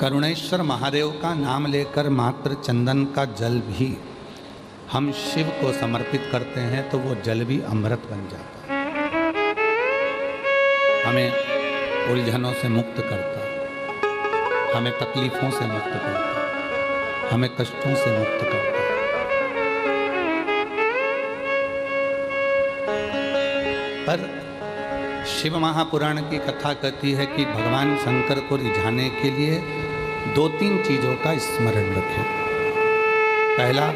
करुणेश्वर महादेव का नाम लेकर मात्र चंदन का जल भी हम शिव को समर्पित करते हैं तो वो जल भी अमृत बन जाता है, हमें उलझनों से मुक्त करता है, हमें तकलीफों से मुक्त करता है, हमें कष्टों से मुक्त करता है। पर शिव महापुराण की कथा कहती है कि भगवान शंकर को रिझाने के लिए 2-3 चीजों का स्मरण रखें। पहला,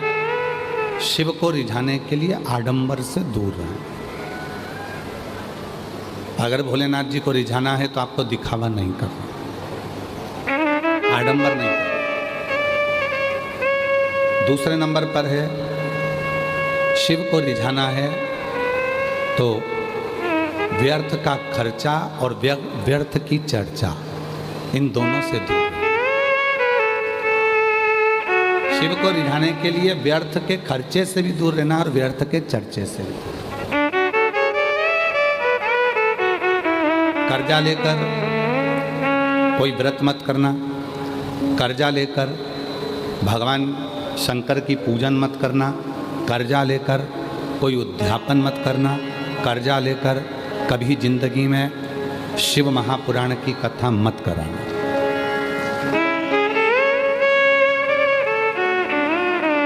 शिव को रिझाने के लिए आडंबर से दूर रहें। अगर भोलेनाथ जी को रिझाना है तो आपको दिखावा नहीं करना, आडंबर नहीं करना। दूसरे नंबर पर है, शिव को रिझाना है तो व्यर्थ का खर्चा और व्यर्थ की चर्चा, इन दोनों से दूर। शिव को रिझाने के लिए व्यर्थ के खर्चे से भी दूर रहना और व्यर्थ के चर्चे से भी दूर। कर्जा लेकर कोई व्रत मत करना, कर्जा लेकर भगवान शंकर की पूजन मत करना, कर्जा लेकर कोई उद्यापन मत करना, कर्जा लेकर कभी जिंदगी में शिव महापुराण की कथा मत कराना।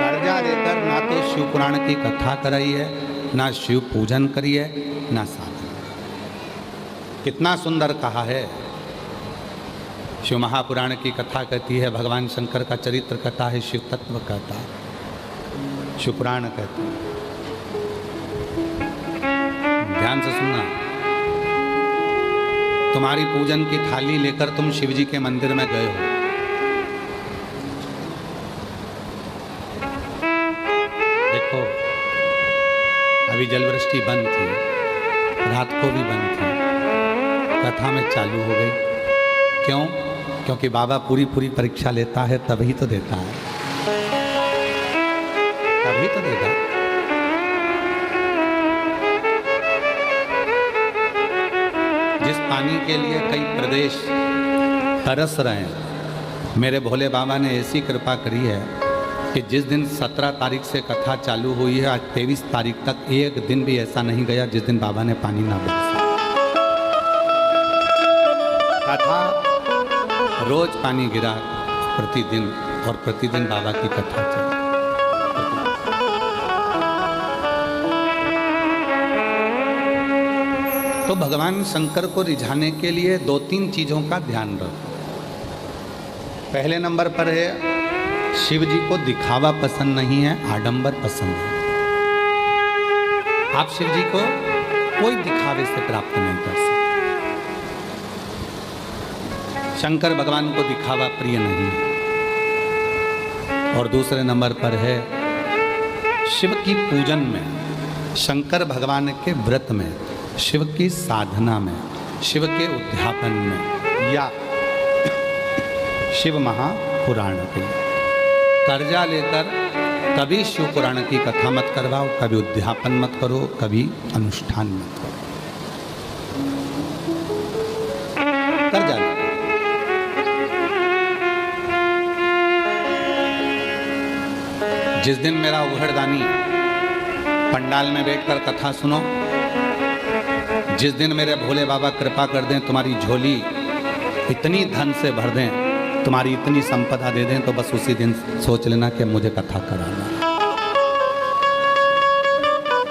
कर्जा लेकर ना तो शिव पुराण की कथा कराइए, ना शिव पूजन करिए, ना साधन। कितना सुंदर कहा है। शिव महापुराण की कथा कहती है, भगवान शंकर का चरित्र कहता है, शिव तत्व कहता है, शिव पुराण कहता है। ध्यान से सुनना। तुम्हारी पूजन की थाली लेकर तुम शिवजी के मंदिर में गए हो, देखो अभी जलवृष्टि बंद थी, रात को भी बंद थी, कथा में चालू हो गई। क्यों? क्योंकि बाबा पूरी परीक्षा लेता है, तभी तो देता है, तभी तो देगा। जिस पानी के लिए कई प्रदेश तरस रहे हैं, मेरे भोले बाबा ने ऐसी कृपा करी है कि जिस दिन 17 तारीख से कथा चालू हुई है, आज 23 तारीख तक एक दिन भी ऐसा नहीं गया जिस दिन बाबा ने पानी ना बरसा। कथा रोज पानी गिरा प्रतिदिन, और प्रतिदिन बाबा की कथा चली। तो भगवान शंकर को रिझाने के लिए 2-3 चीजों का ध्यान रखो। पहले नंबर पर है, शिव जी को दिखावा पसंद नहीं है, आडंबर पसंद है। आप शिव जी को कोई दिखावे से प्राप्त नहीं कर सकते। शंकर भगवान को दिखावा प्रिय नहीं है। और दूसरे नंबर पर है, शिव की पूजन में, शंकर भगवान के व्रत में, शिव की साधना में, शिव के उद्यापन में, या शिव महापुराण के कर्जा लेकर कभी शिव पुराण की कथा मत करवाओ, कभी उद्यापन मत करो, कभी अनुष्ठान मत करो। कर्जा लेकर जिस दिन मेरा उघड़दानी पंडाल में बैठकर कथा सुनो, जिस दिन मेरे भोले बाबा कृपा कर दें, तुम्हारी झोली इतनी धन से भर दें, तुम्हारी इतनी संपदा दे दें, तो बस उसी दिन सोच लेना कि मुझे कथा कराना।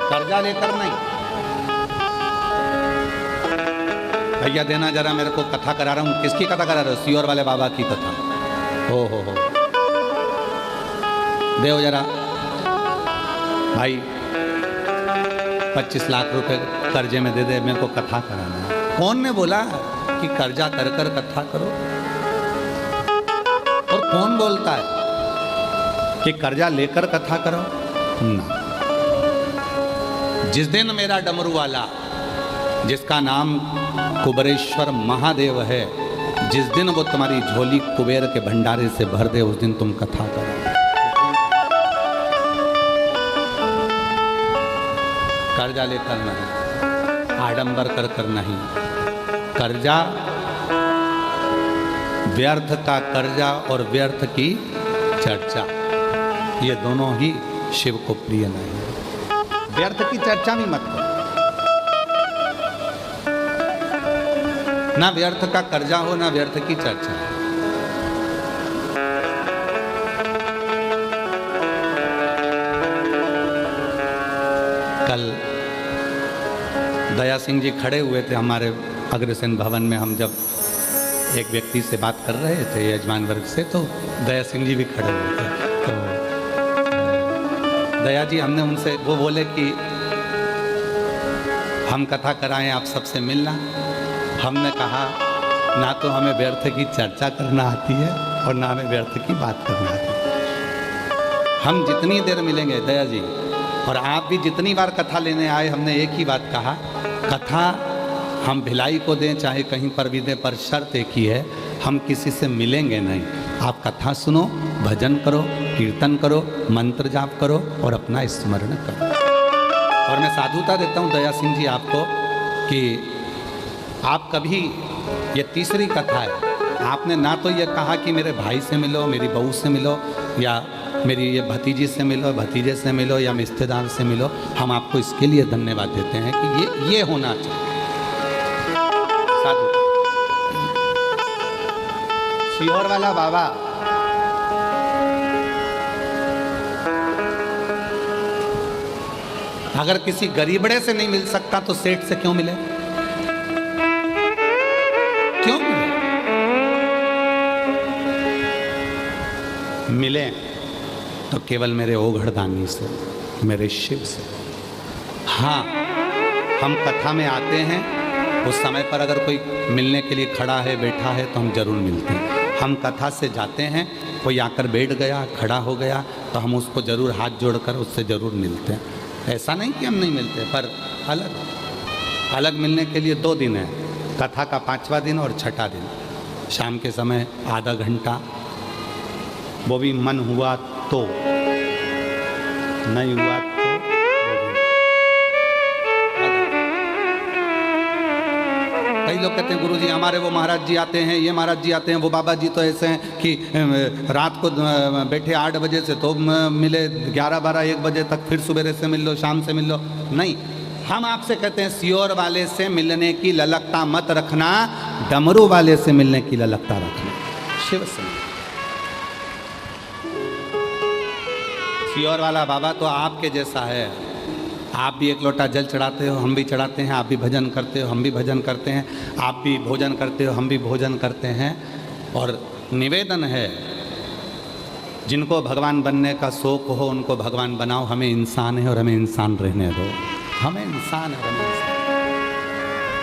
कर्जा लेकर नहीं। भैया देना जरा, मेरे को कथा करा रहा हूँ। किसकी कथा करा रहे हो? सियोर वाले बाबा की कथा। हो देव जरा भाई, 25 लाख रुपए कर्जे में दे दे, मेरे को कथा कराना है। कौन ने बोला कि कर्जा कर कर कथा करो? और कौन बोलता है कि कर्जा लेकर कथा करो? ना। जिस दिन मेरा डमरू वाला, जिसका नाम कुबेरेश्वर महादेव है, जिस दिन वो तुम्हारी झोली कुबेर के भंडारे से भर दे, उस दिन तुम कथा करो। कर्जा लेकर नहीं, आडंबर कर नहीं। कर्जा व्यर्थ का कर्जा और व्यर्थ की चर्चा, ये दोनों ही शिव को प्रिय नहीं है। व्यर्थ की चर्चा भी मत करो, ना व्यर्थ का कर्जा हो ना व्यर्थ की चर्चा। कल दया सिंह जी खड़े हुए थे हमारे अग्रसेन भवन में, हम जब एक व्यक्ति से बात कर रहे थे यजमान वर्ग से, तो दया सिंह जी भी खड़े हुए थे। तो दया जी, हमने उनसे, वो बोले कि हम कथा कराएं आप सबसे मिलना। हमने कहा ना तो हमें व्यर्थ की चर्चा करना आती है और ना हमें व्यर्थ की बात करना आती है। हम जितनी देर मिलेंगे दया जी, और आप भी जितनी बार कथा लेने आए, हमने एक ही बात कहा, कथा हम भिलाई को दें चाहे कहीं पर भी दें, पर शर्त एक ही है, हम किसी से मिलेंगे नहीं। आप कथा सुनो, भजन करो, कीर्तन करो, मंत्र जाप करो और अपना स्मरण करो। और मैं साधुता देता हूँ दया सिंह जी आपको कि आप कभी, ये तीसरी कथा है, आपने ना तो ये कहा कि मेरे भाई से मिलो, मेरी बहू से मिलो, या मेरी ये भतीजी से मिलो, भतीजे से मिलो, या रिश्तेदार से मिलो। हम आपको इसके लिए धन्यवाद देते हैं कि ये होना चाहिए। साधु सीहोर वाला बाबा, अगर किसी गरीबड़े से नहीं मिल सकता तो सेठ से क्यों मिले? क्यों मिले? तो केवल मेरे ओघड़दानी से, मेरे शिव से। हाँ, हम कथा में आते हैं, उस समय पर अगर कोई मिलने के लिए खड़ा है, बैठा है, तो हम जरूर मिलते हैं। हम कथा से जाते हैं, कोई आकर बैठ गया, खड़ा हो गया, तो हम उसको जरूर हाथ जोड़कर उससे जरूर मिलते हैं। ऐसा नहीं कि हम नहीं मिलते, पर अलग अलग मिलने के लिए 2 दिन है, कथा का 5वां दिन और 6ठा दिन। शाम के समय आधा घंटा, वो भी मन हुआ तो, नहीं हुआ तो कई लोग कहते हैं गुरुजी हमारे वो महाराज जी आते हैं, ये महाराज जी आते हैं, वो बाबा जी तो ऐसे हैं कि रात को बैठे 8 बजे से तो मिले 11, 12, 1 बजे तक, फिर सुबह से मिल लो, शाम से मिल लो। नहीं, हम आपसे कहते हैं सीहोर वाले से मिलने की ललकता मत रखना, डमरू वाले से मिलने की ललकता रखना। शिव से सीहोर वाला बाबा तो आपके जैसा है, आप भी 1 लोटा जल चढ़ाते हो, हम भी चढ़ाते हैं, आप भी भजन करते हो, हम भी भजन करते हैं, आप भी भोजन करते हो, हम भी भोजन करते हैं। और निवेदन है, जिनको भगवान बनने का शौक हो उनको भगवान बनाओ, हमें इंसान है और हमें इंसान रहने दो। हमें इंसान है,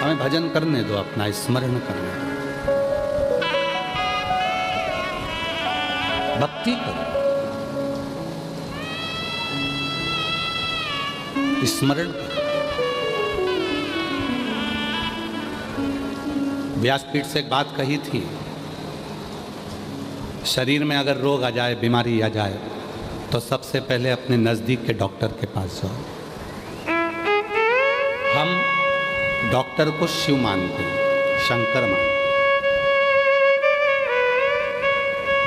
हमें भजन करने दो, अपना स्मरण करने दो, भक्ति करो, स्मरण। व्यासपीठ से एक बात कही थी, शरीर में अगर रोग आ जाए, बीमारी आ जाए, तो सबसे पहले अपने नज़दीक के डॉक्टर के पास जाओ। हम डॉक्टर को शिव मानते हैं, शंकर मानते हैं।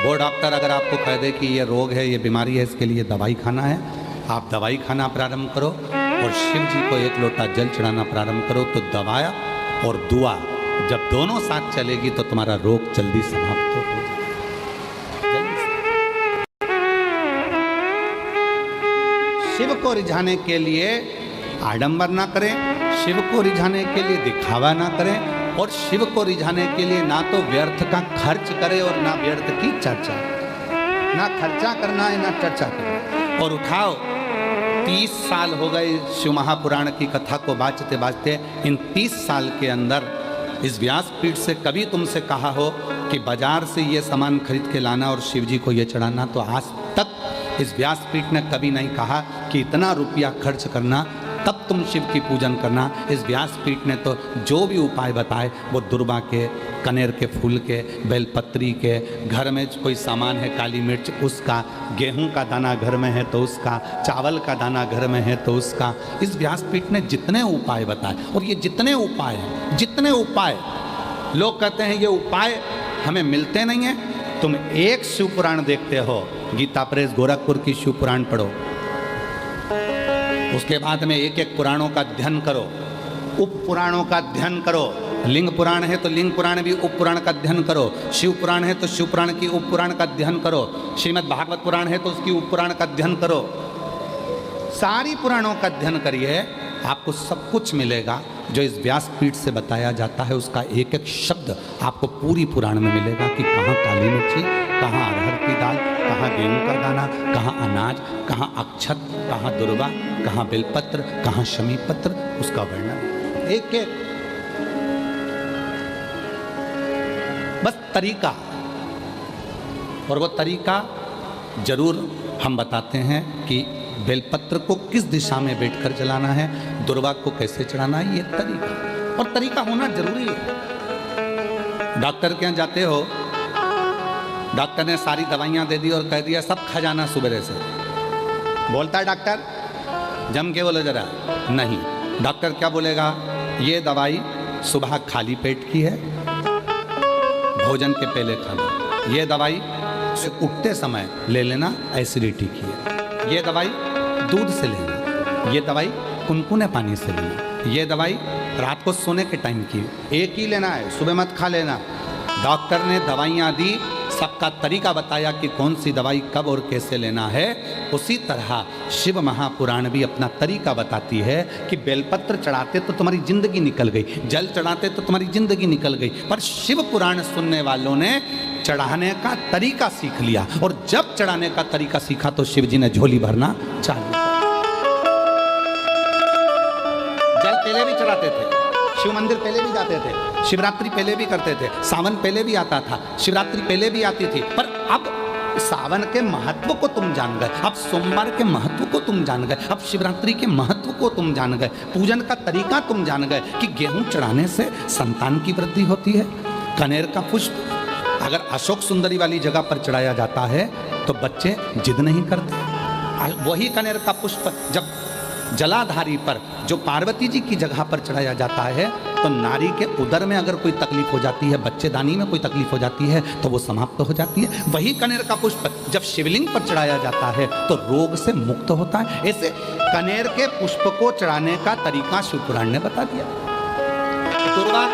वो डॉक्टर अगर आपको कह दे कि ये रोग है, ये बीमारी है, इसके लिए दवाई खाना है, आप दवाई खाना प्रारंभ करो और शिव जी को 1 लोटा जल चढ़ाना प्रारंभ करो, तो दवा और दुआ जब दोनों साथ चलेगी तो तुम्हारा रोग जल्दी समाप्त हो जाएगा। शिव को रिझाने के लिए आडंबर ना करें, शिव को रिझाने के लिए दिखावा ना करें, और शिव को रिझाने के लिए ना तो व्यर्थ का खर्च करें और ना व्यर्थ की चर्चा। ना खर्चा करना है ना चर्चा करना। और उठाओ, 30 साल हो गए शिव महापुराण की कथा को बाँचते बाँचते। इन 30 साल के अंदर इस व्यासपीठ से कभी तुमसे कहा हो कि बाजार से ये सामान खरीद के लाना और शिव जी को ये चढ़ाना, तो आज तक इस व्यासपीठ ने कभी नहीं कहा कि इतना रुपया खर्च करना तब तुम शिव की पूजन करना। इस व्यासपीठ ने तो जो भी उपाय बताए वो दुर्बा के, कनेर के फूल के, बेलपत्री के, घर में कोई सामान है काली मिर्च उसका, गेहूं का दाना घर में है तो उसका, चावल का दाना घर में है तो उसका। इस व्यासपीठ ने जितने उपाय बताए, और ये जितने उपाय हैं, जितने उपाय लोग कहते हैं ये उपाय हमें मिलते नहीं हैं। तुम एक शिव पुराण देखते हो, गीता प्रेस गोरखपुर की शिव पुराण पढ़ो, उसके बाद में एक एक पुराणों का अध्ययन करो, उप पुराणों का अध्ययन करो। लिंग पुराण है तो लिंग पुराण भी उप पुराण का अध्ययन करो, शिव पुराण है तो शिव पुराण की उप पुराण का अध्ययन करो, श्रीमद् भागवत पुराण है तो उसकी उप पुराण का अध्ययन करो। सारी पुराणों का अध्ययन करिए, आपको सब कुछ मिलेगा जो इस व्यासपीठ से बताया जाता है। उसका एक एक शब्द आपको पूरी पुराण में मिलेगा कि कहाँ काली मिर्ची, कहाँ अरहर की दाल, कहाँ गेहूं का दाना, कहाँ अनाज, कहाँ अक्षत, कहाँ दुर्वा, कहाँ बेलपत्र, कहाँ शमी पत्र, उसका वर्णन एक एक। बस तरीका, और वो तरीका जरूर हम बताते हैं कि बेलपत्र को किस दिशा में बैठकर जलाना है, दुर्वा को कैसे चढ़ाना है, ये तरीका, और तरीका होना जरूरी है। डॉक्टर के यहाँ जाते हो, डॉक्टर ने सारी दवाइयाँ दे दी और कह दिया सब खा जाना सुबह से। बोलता है डॉक्टर, जम के बोलो जरा, नहीं। डॉक्टर क्या बोलेगा, ये दवाई सुबह खाली पेट की है, भोजन के पहले खाना। ये दवाई उठते समय ले लेना, एसिडिटी की है। ये दवाई दूध से लेना, ये दवाई कुनकुने पानी से लेना, ये दवाई रात को सोने के टाइम की, एक ही लेना है, सुबह मत खा लेना। डॉक्टर ने दवाइयाँ दी, सबका तरीका बताया कि कौन सी दवाई कब और कैसे लेना है। उसी तरह शिव महापुराण भी अपना तरीका बताती है कि बेलपत्र चढ़ाते तो तुम्हारी जिंदगी निकल गई, जल चढ़ाते तो तुम्हारी जिंदगी निकल गई, पर शिव पुराण सुनने वालों ने चढ़ाने का तरीका सीख लिया, और जब चढ़ाने का तरीका सीखा तो शिव जी ने झोली भरना चालू किया। जल पहले भी चढ़ाते थे, शिव मंदिर पहले भी जाते थे, शिवरात्रि पहले भी करते थे, सावन पहले भी आता था, शिवरात्रि पहले भी आती थी, पर अब सावन के महत्व को तुम जान गए, अब सोमवार के महत्व को तुम जान गए, अब शिवरात्रि के महत्व को तुम जान गए, पूजन का तरीका तुम जान गए कि गेहूं चढ़ाने से संतान की वृद्धि होती है। कनेर का पुष्प अगर अशोक सुंदरी वाली जगह पर चढ़ाया जाता है तो बच्चे जिद नहीं करते। वही कनेर का पुष्प जब जलाधारी पर, जो पार्वती जी की जगह पर चढ़ाया जाता है, तो नारी के उदर में अगर कोई तकलीफ हो जाती है, बच्चेदानी में कोई तकलीफ हो जाती है, तो वो समाप्त हो जाती है। वही कनेर का पुष्प जब शिवलिंग पर चढ़ाया जाता है तो रोग से मुक्त होता है। ऐसे कनेर के पुष्प को चढ़ाने का तरीका शिव पुराण ने बता दिया, दुर्वा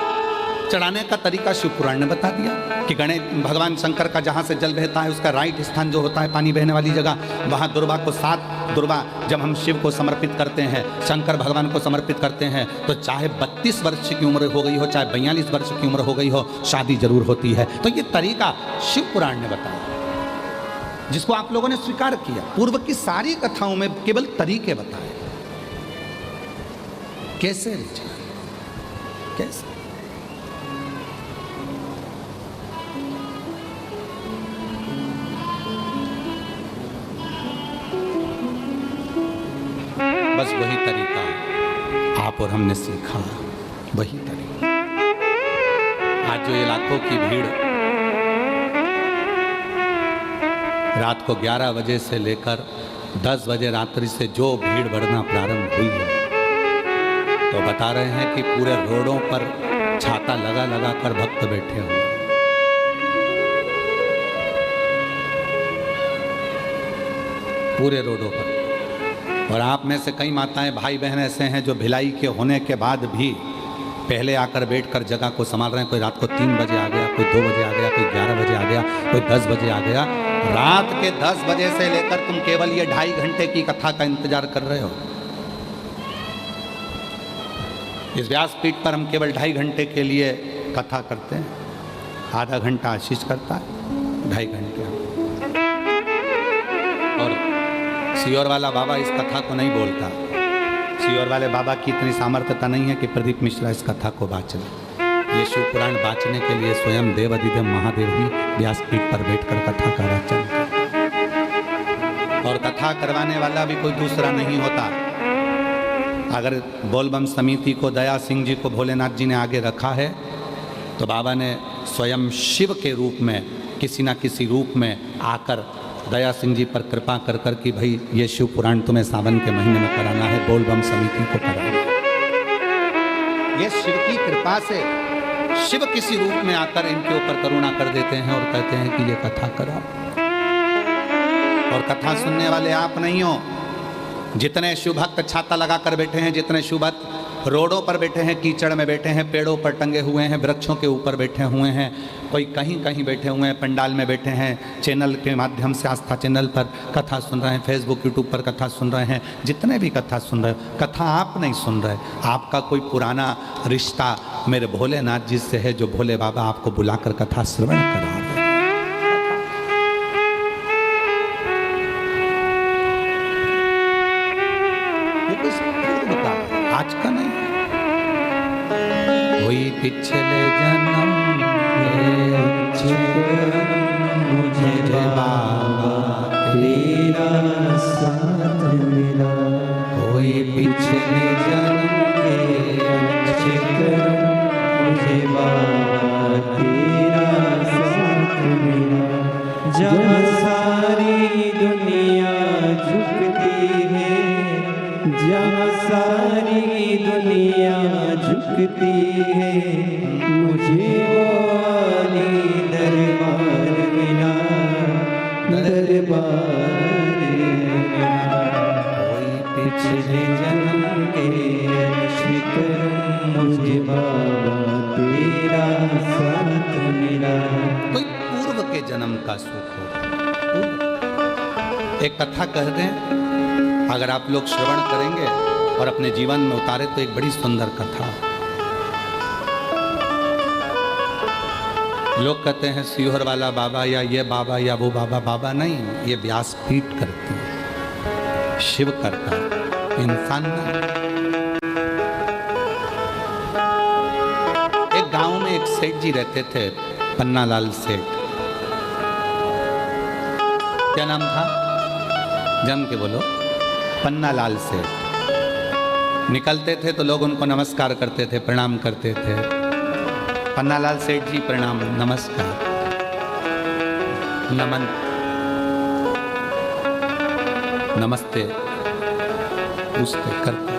चढ़ाने का तरीका शिव पुराण ने बता दिया कि गणेश भगवान शंकर का जहाँ से जल बहता है उसका राइट स्थान जो होता है पानी बहने वाली जगह, वहाँ दुर्वा को 7 दुर्वा जब हम शिव को समर्पित करते हैं, शंकर भगवान को समर्पित करते हैं, तो चाहे 32 वर्ष की उम्र हो गई हो, चाहे 42 वर्ष की उम्र हो गई हो, शादी जरूर होती है। तो ये तरीका शिव पुराण ने बताया, जिसको आप लोगों ने स्वीकार किया। पूर्व की सारी कथाओं में केवल तरीके बताए, कैसे कैसे। बस वही तरीका आप और हमने सीखा, वही तरीका। आज जो ये लाखों की भीड़ रात को 11 बजे से लेकर 10 बजे रात्रि से जो भीड़ बढ़ना प्रारंभ हुई है, तो बता रहे हैं कि पूरे रोडों पर छाता लगा लगा कर भक्त बैठे हुए, पूरे रोडों पर। और आप में से कई माताएं भाई बहन ऐसे हैं जो भिलाई के होने के बाद भी पहले आकर बैठकर जगह को संभाल रहे हैं। कोई रात को 3 बजे आ गया, कोई 2 बजे आ गया, कोई 11 बजे आ गया, कोई 10 बजे आ गया। रात के 10 बजे से लेकर तुम केवल ये 2.5 घंटे की कथा का इंतजार कर रहे हो। इस व्यासपीठ पर हम केवल 2.5 घंटे के लिए कथा करते हैं, आधा घंटा आशीष करता है, 2.5 घंटे। और सियोर वाला बाबा इस कथा को नहीं बोलता, सियोर वाले बाबा की इतनी सामर्थ्यता नहीं है कि प्रदीप मिश्रा इस कथा को बाँच ले। ये शिव पुराण बाँचने के लिए स्वयं देव अधिदेव महादेव ही व्यासपीठ पर बैठकर कथा का रचन करते, और कथा करवाने वाला भी कोई दूसरा नहीं होता। अगर बोलबम समिति को दया सिंह जी को भोलेनाथ जी ने आगे रखा है, तो बाबा ने स्वयं शिव के रूप में किसी न किसी रूप में आकर दया सिंह जी पर कृपा कर कर कि भाई ये शिव पुराण तुम्हें सावन के महीने में कराना है, बोलबम समिति को कराना है। ये शिव की कृपा से शिव किसी रूप में आकर इनके ऊपर करुणा कर देते हैं और कहते हैं कि ये कथा करा। और कथा सुनने वाले आप नहीं हो। जितने शिव भक्त छाता लगाकर बैठे हैं, जितने शिव भक्त रोडों पर बैठे हैं, कीचड़ में बैठे हैं, पेड़ों पर टंगे हुए हैं, वृक्षों के ऊपर बैठे हुए हैं, कोई कहीं कहीं बैठे हुए हैं, पंडाल में बैठे हैं, चैनल के माध्यम से आस्था चैनल पर कथा सुन रहे हैं, फेसबुक यूट्यूब पर कथा सुन रहे हैं, जितने भी कथा सुन रहे हो, कथा आप नहीं सुन रहे। आपका कोई पुराना रिश्ता मेरे भोलेनाथ जी से है, जो भोले बाबा आपको बुलाकर कथा श्रवण करा रहे। आज का नहीं, कोई पिछले जन्म मुझे बाबा तेरा साथ मिला, कोई पिछले जन्म मुझे बाबा तेरा साथ मिला। जब सारी दुनिया झुकती है, जहाँ सारी दुनिया झुकती है, मुझे वो वाली दरबार मिला, दरबार मिला। कोई पिछले जन्म के शिकर मुझे बाबा तेरा साथ मिला। कोई पूर्व के जन्म का सुख हो। एक कथा कह दें, अगर आप लोग श्रवण करेंगे और अपने जीवन में उतारे तो एक बड़ी सुंदर कथा। लोग कहते हैं सीहोर वाला बाबा या ये बाबा या वो बाबा। बाबा नहीं, ये व्यासपीठ करती है, शिव करता है, इंसान नहीं। एक गांव में एक सेठ जी रहते थे, पन्नालाल सेठ। क्या नाम था? जम के बोलो। पन्नालाल सेठ। निकलते थे तो लोग उनको नमस्कार करते थे, प्रणाम करते थे। पन्नालाल सेठ जी प्रणाम, नमस्कार, नमन, नमस्ते पूछते करते।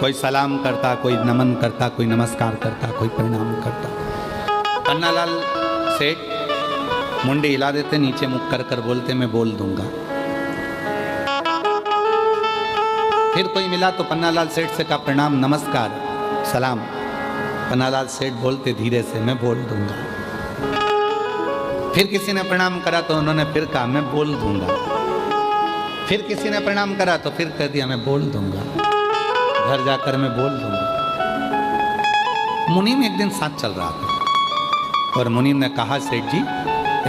कोई सलाम करता, कोई नमन करता, कोई नमस्कार करता, कोई प्रणाम करता। पन्नालाल सेठ मुंडी हिला देते, नीचे मुख कर बोलते मैं बोल दूंगा। फिर कोई मिला तो पन्नालाल सेठ से कहा प्रणाम, नमस्कार, सलाम। पन्नालाल सेठ बोलते धीरे से मैं बोल दूंगा। फिर किसी ने प्रणाम करा तो उन्होंने फिर कहा मैं बोल दूंगा। फिर किसी ने प्रणाम करा तो फिर कह दिया मैं बोल दूंगा, घर जाकर मैं बोल दूंगा। मुनीम एक दिन साथ चल रहा था और मुनीम ने कहा सेठ जी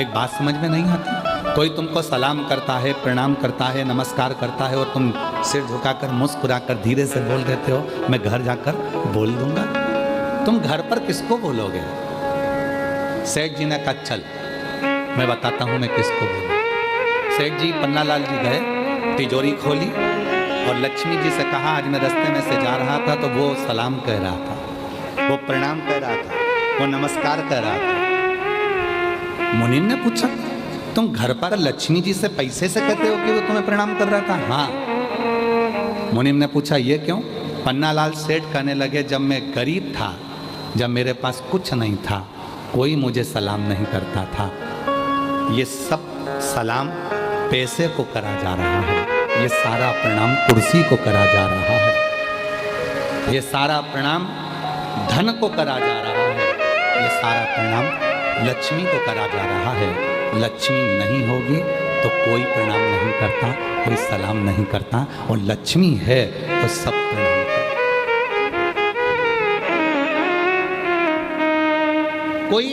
एक बात समझ में नहीं आती, कोई तुमको सलाम करता है, प्रणाम करता है, नमस्कार करता है और तुम सिर झुकाकर मुस्कुराकर धीरे से बोल देते हो मैं घर जाकर बोल दूंगा। तुम घर पर किसको बोलोगे? सेठ जी ने कहा चल मैं बताता हूं मैं किसको बोलूं। सेठ जी पन्नालाल जी गए, तिजोरी खोली और लक्ष्मी जी से कहा आज मैं रास्ते में से जा रहा था तो वो सलाम कह रहा था, वो प्रणाम कह रहा था, वो नमस्कार कह रहा था। मुनीम ने पूछा तुम घर पर लक्ष्मी जी से पैसे से कहते हो कि वो तुम्हें प्रणाम कर रहा था? हाँ। मुनीम ने पूछा ये क्यों? पन्नालाल सेठ कहने लगे जब मैं गरीब था, जब मेरे पास कुछ नहीं था, कोई मुझे सलाम नहीं करता था, ये सब सलाम पैसे को करा जा रहा है, ये सारा प्रणाम कुर्सी को करा जा रहा है, ये सारा प्रणाम धन को करा जा रहा है, ये सारा प्रणाम लक्ष्मी को करा जा रहा है। लक्ष्मी नहीं होगी तो कोई प्रणाम नहीं करता, कोई सलाम नहीं करता, और लक्ष्मी है तो सब प्रणाम करता। कोई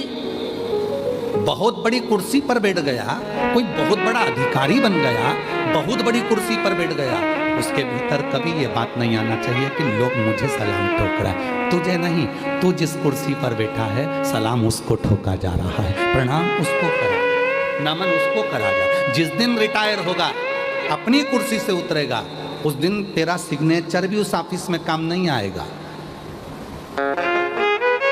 बहुत बड़ी कुर्सी पर बैठ गया, कोई बहुत बड़ा अधिकारी बन गया, बहुत बड़ी कुर्सी पर बैठ गया, उसके भीतर कभी ये बात नहीं आना चाहिए कि लोग मुझे सलाम ठोक रहा है। तुझे नहीं, तू जिस कुर्सी पर बैठा है सलाम उसको ठोका जा रहा है, प्रणाम उसको करा, नमन उसको करा जा। जिस दिन रिटायर होगा, अपनी कुर्सी से उतरेगा, उस दिन तेरा सिग्नेचर भी उस ऑफिस में काम नहीं आएगा।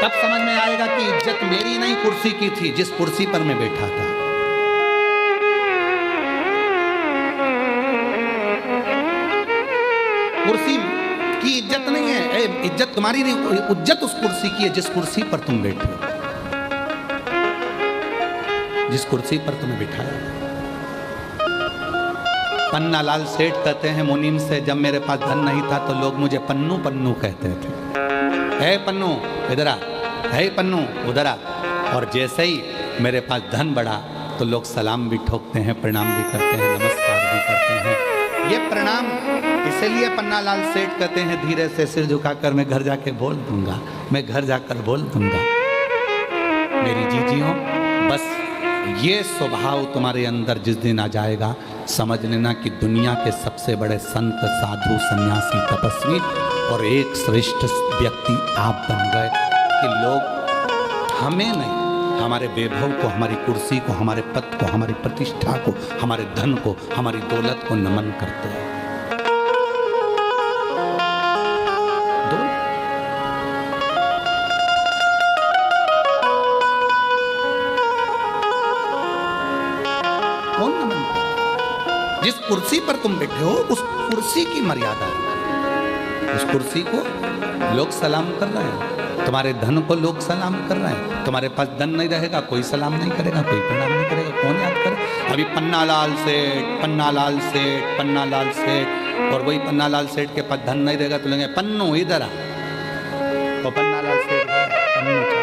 तब समझ में आएगा कि इज्जत मेरी नहीं कुर्सी की थी, जिस कुर्सी पर मैं बैठा था। कुर्सी की इज्जत नहीं है, इज्जत तुम्हारी नहीं, इज्जत उस कुर्सी की है जिस कुर्सी पर तुम बैठे हो, जिस कुर्सी पर तुम्हें बिठाया। पन्नालाल सेठ कहते हैं मुनीम से, जब मेरे पास धन नहीं था तो लोग मुझे पन्नू पन्नू कहते थे। है पन्नू इधर आ, है पन्नू उधर आ। और जैसे ही मेरे पास धन बढ़ा तो लोग सलाम भी ठोकते हैं, प्रणाम भी करते हैं, नमस्कार भी करते हैं। ये प्रणाम इसलिए पन्नालाल सेठ कहते हैं, धीरे से सिर झुकाकर मैं घर जाके बोल दूंगा, मैं घर जाकर बोल दूंगा। मेरी जीजियों, बस ये स्वभाव तुम्हारे अंदर जिस दिन आ जाएगा, समझ लेना कि दुनिया के सबसे बड़े संत, साधु, सन्यासी, तपस्वी और एक श्रेष्ठ व्यक्ति आप बन गए कि लोग हमें नहीं, हमारे वैभव को, हमारी कुर्सी को, हमारे पद को, हमारी प्रतिष्ठा को, हमारे धन को, हमारी दौलत को नमन करते हैं। कौन नमन करता? जिस कुर्सी पर तुम बैठे हो उस कुर्सी की मर्यादा है। उस कुर्सी को लोग सलाम कर रहे हैं, तुम्हारे धन को लोग सलाम कर रहे हैं। तुम्हारे पास धन नहीं रहेगा, कोई सलाम नहीं करेगा, कोई प्रणाम नहीं करेगा, कौन याद करे? अभी पन्नालाल सेठ, पन्नालाल सेठ, पन्नालाल सेठ, और वही पन्नालाल सेठ के पास धन नहीं रहेगा तो लेंगे पन्नू इधर आ। तो पन्नालाल सेठ पन्नू चला।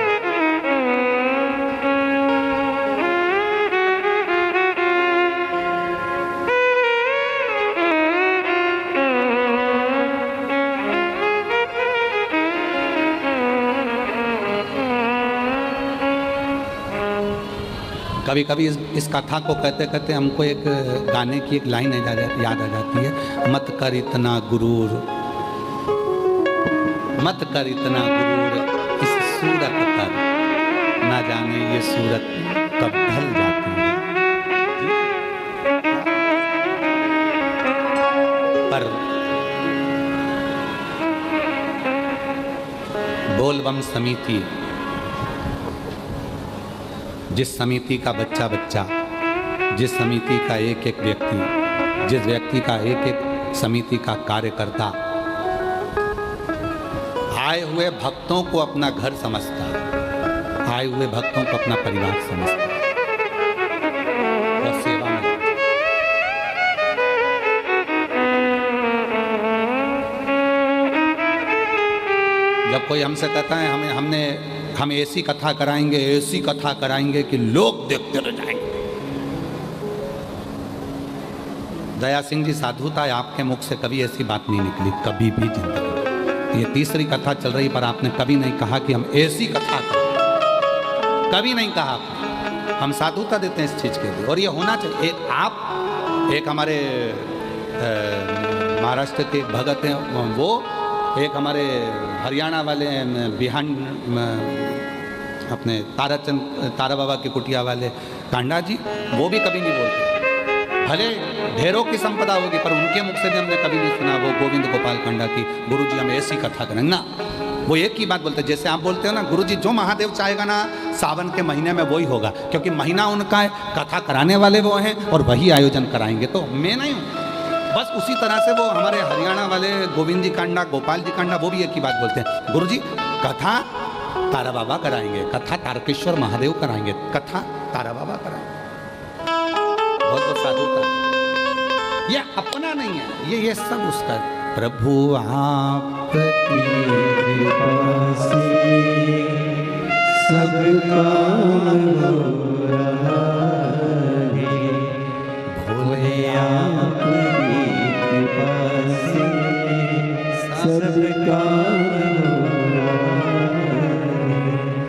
कभी कभी इस कथा को कहते कहते हमको एक गाने की एक लाइन याद आ जाती है, मत कर इतना गुरूर, मत कर इतना गुरूर, इस सूरत पर ना जाने ये सूरत कब ढल जाती है। पर बोलबम समिति, जिस समिति का बच्चा बच्चा, जिस समिति का एक एक व्यक्ति, जिस व्यक्ति का एक एक समिति का कार्यकर्ता आए हुए भक्तों को अपना घर समझता है, आए हुए भक्तों को अपना परिवार समझता है और सेवा में। जब कोई हमसे कहता है हम ऐसी कथा कराएंगे, ऐसी कथा कराएंगे कि लोग देखते रह जाएंगे। दया सिंह जी साधु था, आपके मुख से कभी ऐसी बात नहीं निकली, कभी भी जिंदगी। ये तीसरी कथा चल रही, पर आपने कभी नहीं कहा कि हम ऐसी कथा करें, कभी नहीं कहा। हम साधुता देते हैं इस चीज के लिए, और ये होना चाहिए। एक हमारे महाराष्ट्र के भगत हैं, वो एक हमारे हरियाणा वाले बिहान अपने तारा बाबा की कुटिया वाले कांडा जी, वो भी कभी नहीं बोलते। भले ढेरों की संपदा होगी, पर उनके मुख से भी हमने कभी नहीं सुना वो गोविंद गोपाल कांडा की, गुरुजी हम ऐसी कथा करेंगे ना। वो एक ही बात बोलते, जैसे आप बोलते हो ना, गुरुजी जो महादेव चाहेगा ना सावन के महीने में वही होगा, क्योंकि महीना उनका है, कथा कराने वाले वो हैं और वही आयोजन कराएंगे। तो मैं नहीं हूँ। बस उसी तरह से वो हमारे हरियाणा वाले गोविंद जी कांडा, गोपाल जी कांडा, वो भी एक ही बात बोलते हैं, गुरुजी कथा तारा बाबा कराएंगे, कथा तारकेश्वर महादेव कराएंगे, कथा तारा बाबा कराएंगे। बहुत बहुत साधुता, ये अपना नहीं है, ये सब उसका। प्रभु आपकी कृपा से सब काम हो रहा है, भोले आपकी कृपा से सब काम हो रहा है।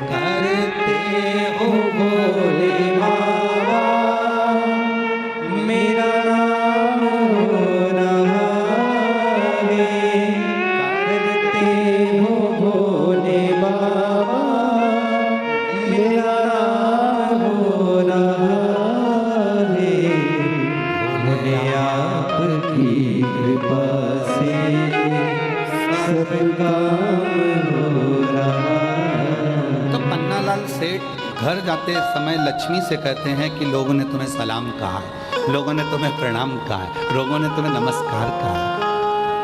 करते हो भोले बाबा मेरा नाम हो रहा है, करते हो भोले बाबा मेरा नाम हो रहा है, भोले आपकी कृपा से सब काम हो रहा है। तो पन्नालाल सेठ घर जाते समय लक्ष्मी से कहते हैं कि लोगों ने तुम्हें सलाम कहा, लोगों ने तुम्हें प्रणाम कहा, लोगों ने तुम्हें नमस्कार कहा।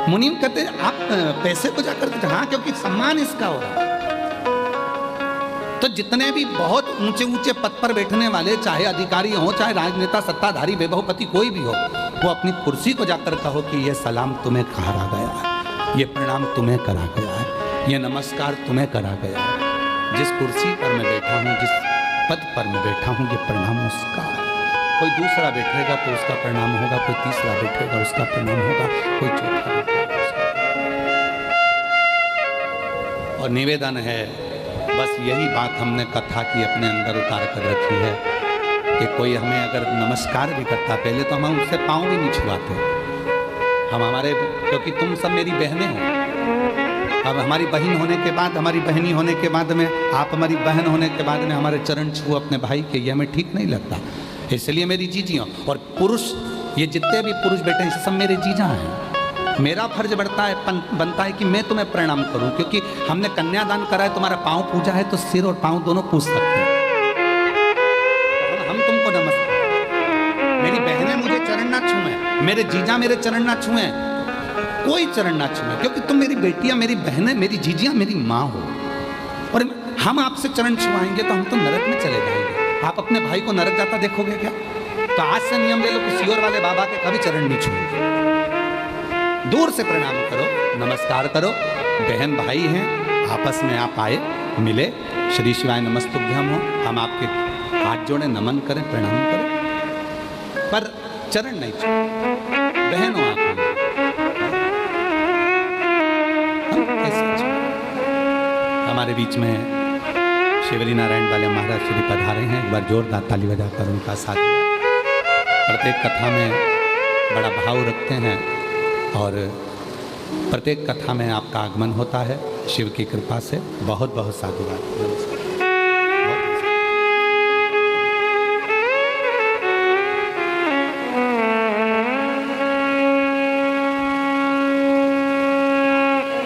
मुनीम कहते आप पैसे को जाकर देते, हाँ क्योंकि सम्मान इसका हो रहा है। तो जितने भी बहुत ऊंचे ऊंचे पद पर बैठने वाले, चाहे अधिकारी हो, चाहे राजनेता, सत्ताधारी, वैभवपति कोई भी हो, वो अपनी कुर्सी को जाकर कहो कि ये सलाम तुम्हें करा गया है, ये प्रणाम तुम्हें करा गया है, ये नमस्कार तुम्हें करा गया है। जिस कुर्सी पर मैं बैठा हूँ, जिस पद पर मैं बैठा हूँ, ये प्रणाम उसका है। कोई दूसरा बैठेगा तो उसका प्रणाम होगा, कोई तीसरा बैठेगा उसका प्रणाम होगा, कोई चौथा बैठेगा उसका। और निवेदन है, बस यही बात हमने कथा की अपने अंदर उतार कर रखी है कि कोई हमें अगर नमस्कार भी करता, पहले तो हम उससे पाँव भी नहीं छुआते। हम हमारे, क्योंकि तुम सब मेरी बहनें हो, अब हमारी बहन होने के बाद, हमारी बहनी होने के बाद में, आप हमारी बहन होने के बाद में हमारे चरण छुओ अपने भाई के, ये हमें ठीक नहीं लगता। इसलिए मेरी जीजियों, और पुरुष, ये जितने भी पुरुष बैठे हैं सब मेरे जीजा हैं। मेरा फर्ज बनता है कि मैं तुम्हें प्रणाम करूं, क्योंकि हमने कन्यादान करा है, तुम्हारा पाँव पूजा है, तो सिर और पाँव दोनों पूज सकते हैं। हम तुमको नमस्कार, मेरी बहनें मुझे चरण ना छुएं, मेरे जीजा मेरे चरण ना छुएं, कोई चरण ना छुएं, क्योंकि तुम मेरी बेटियां, मेरी बहनें, मेरी जीजियां, मेरी माँ हो। और हम आपसे चरण छुआएंगे तो हम तो नरक में चले जाएंगे। आप अपने भाई को नरक जाता देखोगे क्या? तो आज से नियम ले लो कि सियोर वाले बाबा के कभी चरण नहीं छूएंगे। दूर से प्रणाम करो, नमस्कार करो, बहन भाई हैं, आपस में आप आए, मिले, श्री शिवाय नमस्तुभ्यम हो, हम आपके हाथ जोड़े, नमन करें, प्रणाम करें, पर चरण नहीं छूए। बहन हो आप, हम कैसे? हमारे बीच में शिवरी नारायण वाले महाराज श्री पधारे हैं, एक बार जोरदार ताली बजाकर उनका साथ। प्रत्येक कथा में बड़ा भाव रखते हैं और प्रत्येक कथा में आपका आगमन होता है शिव की कृपा से। बहुत बहुत साधुवाद।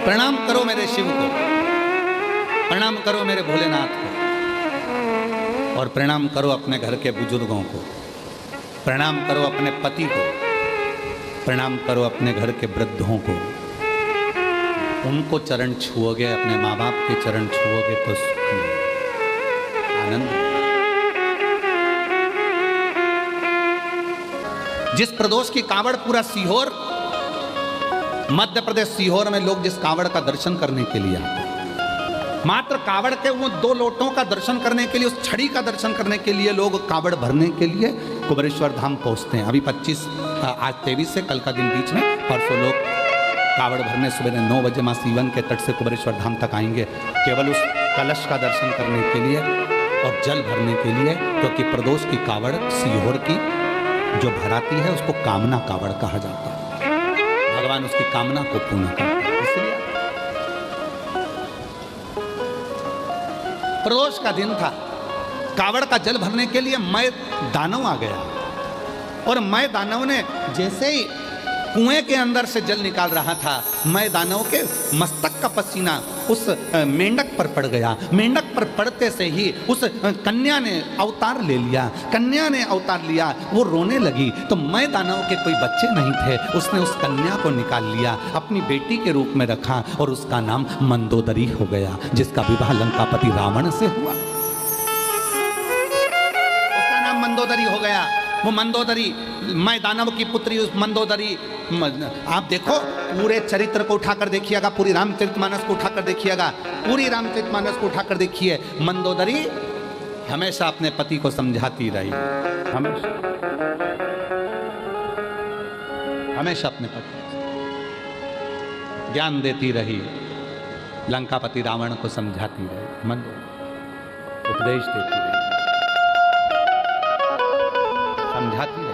प्रणाम करो मेरे शिव को, प्रणाम करो मेरे भोलेनाथ को, और प्रणाम करो अपने घर के बुजुर्गों को, प्रणाम करो अपने पति को, प्रणाम करो अपने घर के वृद्धों को। उनको चरण छुओगे, अपने माँ बाप के चरण छुओगे तो सुख मिलेगा, आनंद। जिस प्रदोष की कावड़ पूरा सीहोर, मध्य प्रदेश सीहोर में लोग जिस कावड़ का दर्शन करने के लिए आते हैं, मात्र कावड़ के वो 2 लोटों का दर्शन करने के लिए, उस छड़ी का दर्शन करने के लिए लोग कावड़ भरने के लिए कुबेरेश्वर धाम पहुंचते हैं। अभी 25, आज 23 से, कल का दिन बीच में, परसों लोग कावड़ भरने सुबह 9 बजे माँ सीवन के तट से कुबेरेश्वर धाम तक आएंगे, केवल उस कलश का दर्शन करने के लिए और जल भरने के लिए, क्योंकि प्रदोष की कावड़ सीहोर की जो भराती है उसको कामना कावड़ कहा जाता है। भगवान उसकी कामना को पूर्ण करते हैं। इसलिए प्रदोष का दिन था, कावड़ का जल भरने के लिए मय दानव आ गया, और मय दानव ने जैसे ही कुएं के अंदर से जल निकाल रहा था, मय दानव के मस्तक का पसीना उस मेंढक पर पड़ गया। मेंढक पर पड़ते से ही उस कन्या ने अवतार ले लिया। कन्या ने अवतार लिया, वो रोने लगी, तो मय दानव के कोई बच्चे नहीं थे, उसने उस कन्या को निकाल लिया, अपनी बेटी के रूप में रखा, और उसका नाम मंदोदरी हो गया, जिसका विवाह लंकापति रावण से हुआ। उसका नाम मंदोदरी हो गया। वो मंदोदरी, मय दानव की पुत्री उस मंदोदरी, आप देखो पूरे चरित्र को उठाकर देखिएगा, पूरी रामचरितमानस को उठाकर देखिएगा, पूरी रामचरितमानस को उठाकर देखिए। मंदोदरी हमेशा अपने पति को समझाती रही, हमेशा हमेशा अपने पति को ज्ञान देती रही, लंकापति रावण को समझाती रही, मंदोदरी उपदेश देती रही, समझाती रही।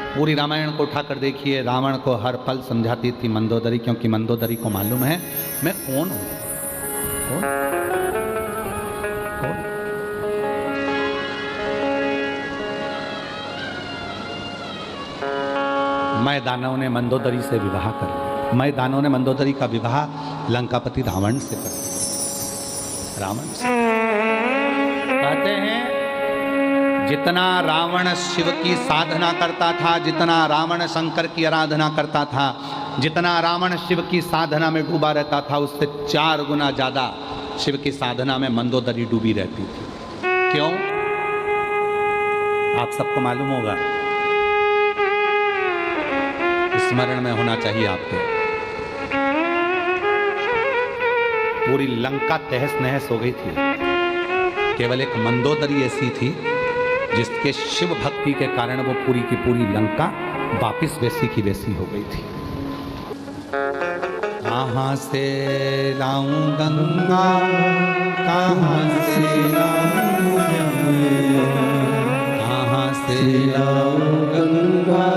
पूरी रामायण को उठाकर देखिए, रावण को हर पल समझाती थी मंदोदरी, क्योंकि मंदोदरी को मालूम है मैं कौन हूं। कौन? कौन? मय दानव ने मंदोदरी से विवाह कर लिया। मय दानव ने मंदोदरी का विवाह लंकापति रावण से कर दिया। रावण से कहते हैं जितना रावण शिव की साधना करता था, जितना रावण शंकर की आराधना करता था, जितना रावण शिव की साधना में डूबा रहता था, उससे 4 गुना ज्यादा शिव की साधना में मंदोदरी डूबी रहती थी। क्यों? आप सबको मालूम होगा, स्मरण में होना चाहिए आपको। पूरी लंका तहस नहस हो गई थी, केवल एक मंदोदरी ऐसी थी जिसके शिव भक्ति के कारण वो पूरी की पूरी लंका वापिस वैसी की वैसी हो गई थी। कहाँ से लाऊं गंगा, कहाँ से लाऊं यमुना, कहाँ से लाऊं गंगा,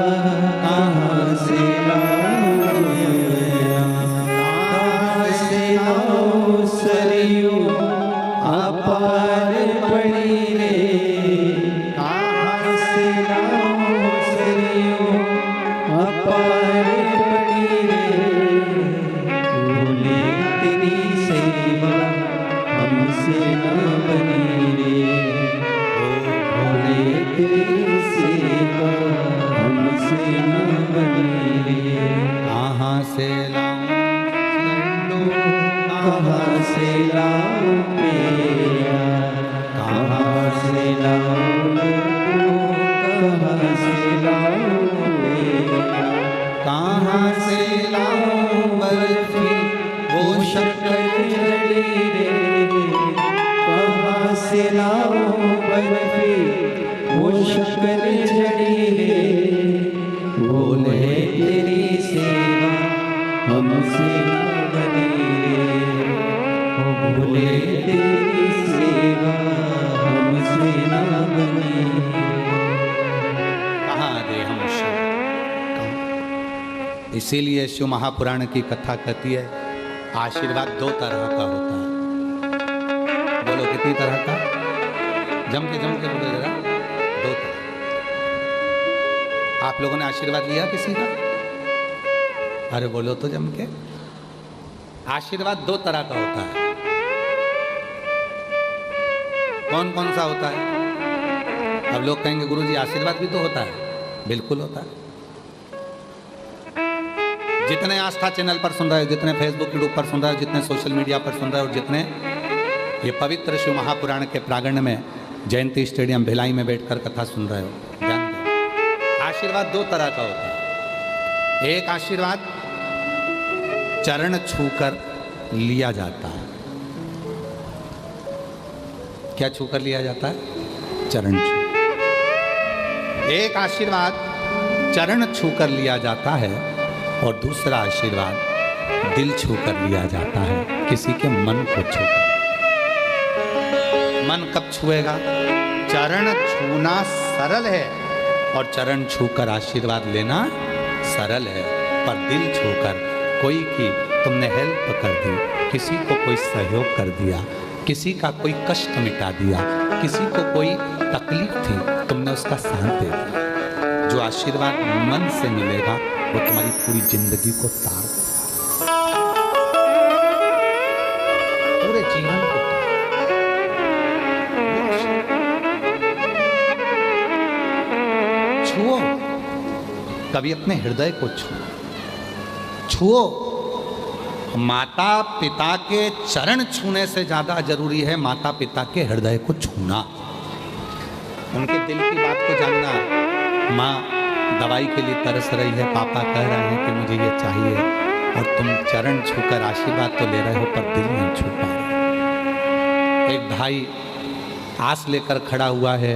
कहाँ से लाऊं यमुना, कहाँ से लाऊं सरयू अपार पड़ी रे, कहाँ से लाऊं सरयू अपार पड़ी रे, भोले तेरी सेवा हमसे न बनी रे, ओ भोले तेरी सेवा हमसे न बनी रे। कहाँ से लाऊं लड्डू, कहाँ से लाऊं पेड़ा, कहाँ से लाऊं लड्डू, कहाँ से लाऊं पेड़ा, कहाँ से लाऊं बर्फी वो शक्कर जड़ी रे, कहाँ से लाऊं बर्फी वो शक्कर जड़ी रे, भोले तेरी सेवा हमसे न बनी रे, भोले तेरी सेवा हमसे न बनी। कहाँ रे हम शिव? इसीलिए शिव महापुराण की कथा कहती है आशीर्वाद 2 तरह का होता है। बोलो कितनी तरह का? जम के बोलो जरा। 2 तरह। आप लोगों ने आशीर्वाद लिया किसी का? अरे बोलो तो जम के। आशीर्वाद 2 तरह का होता है। कौन कौन सा होता है? अब लोग कहेंगे गुरुजी आशीर्वाद भी तो होता है। बिल्कुल होता है। जितने आस्था चैनल पर सुन रहे हो, जितने फेसबुक यूट्यूब पर सुन रहे हो, जितने सोशल मीडिया पर सुन रहे हो, जितने ये पवित्र शिव महापुराण के प्रांगण में जयंती स्टेडियम भिलाई में बैठकर कथा सुन रहे हो, जानते हो आशीर्वाद 2 तरह का होता है। एक आशीर्वाद चरण छूकर लिया जाता है। क्या छूकर लिया जाता है? चरण छू। एक आशीर्वाद चरण छूकर लिया जाता है और दूसरा आशीर्वाद दिल छूकर लिया जाता है, किसी के मन को छूकर। मन कब छुएगा? चरण छूना सरल है और चरण छूकर आशीर्वाद लेना सरल है, पर दिल छूकर कोई की तुमने हेल्प कर दी, किसी को कोई सहयोग कर दिया, किसी का कोई कष्ट मिटा दिया, किसी को कोई तकलीफ थी, तुमने उसका साथ दे दिया। जो आशीर्वाद मन से मिलेगा वो तुम्हारी पूरी जिंदगी को तार देगा, पूरे जीवन को। छुओ, कभी अपने हृदय को छुओ। माता पिता के चरण छूने से ज्यादा जरूरी है माता पिता के हृदय को छूना, उनके दिल की बात को जानना। माँ दवाई के लिए तरस रही है, पापा कह रहे हैं कि मुझे ये चाहिए, और तुम चरण छूकर आशीर्वाद तो ले रहे हो पर दिल नहीं छू पा रहे। एक भाई आस लेकर खड़ा हुआ है,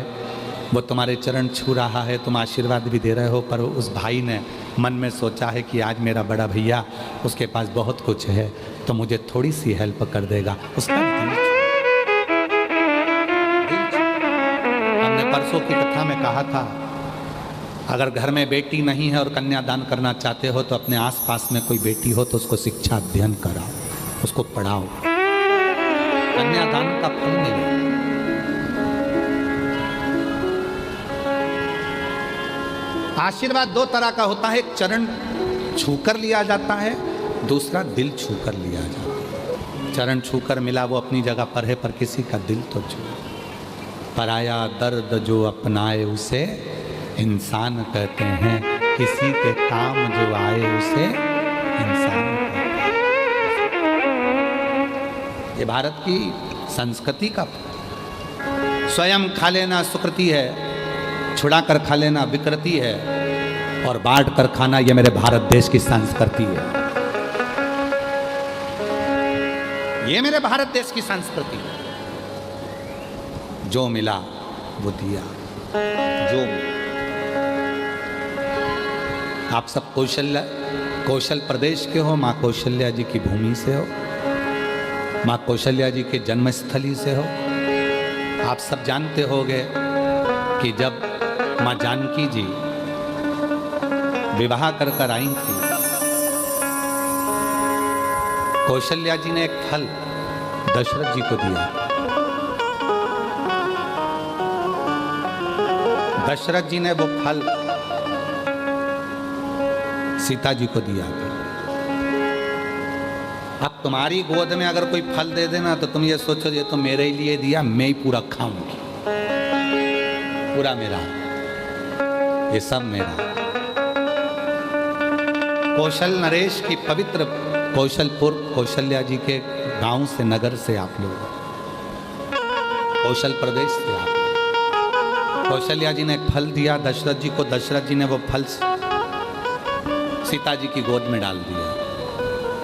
वो तुम्हारे चरण छू रहा है, तुम आशीर्वाद भी दे रहे हो, पर उस भाई ने मन में सोचा है कि आज मेरा बड़ा भैया, उसके पास बहुत कुछ है तो मुझे थोड़ी सी हेल्प कर देगा। उसका दिल हमने परसों की कथा में कहा था, अगर घर में बेटी नहीं है और कन्यादान करना चाहते हो तो अपने आसपास में कोई बेटी हो तो उसको शिक्षा अध्ययन कराओ, उसको पढ़ाओ, कन्यादान का फल मिलेगा। आशीर्वाद 2 तरह का होता है, एक चरण छूकर लिया जाता है, दूसरा दिल छूकर लिया जाता है। चरण छूकर मिला वो अपनी जगह पर है, पर किसी का दिल तो छू। पराया दर्द जो अपनाए उसे इंसान कहते हैं, किसी के काम जो आए उसे इंसान कहते हैं। ये भारत की संस्कृति का, स्वयं खा लेना सुकृति है, छुड़ा कर खा लेना विकृति है, और बांट कर खाना ये मेरे भारत देश की संस्कृति है। ये मेरे भारत देश की संस्कृति है। जो मिला वो दिया, जो मिला। आप सब कौशल प्रदेश के हो, माँ कौशल्या जी की भूमि से हो, माँ कौशल्या जी के जन्मस्थली से हो। आप सब जानते होंगे कि जब माँ जानकी जी विवाह कर कर आई थी, कौशल्या जी ने एक फल दशरथ जी को दिया। दशरथ जी ने वो फल सीता जी को दिया। अब तुम्हारी गोद में अगर कोई फल दे देना तो तुम ये सोचो ये तो मेरे लिए दिया, मैं ही पूरा खाऊंगी, पूरा मेरा, ये सब मेरा। कौशल नरेश की पवित्र कौशलपुर, कौशल्या जी के गांव से, नगर से आप लोग, कौशल प्रदेश से आप। कौशल्या जी ने एक फल दिया दशरथ जी को, दशरथ जी ने वो फल सीता जी की गोद में डाल दिया,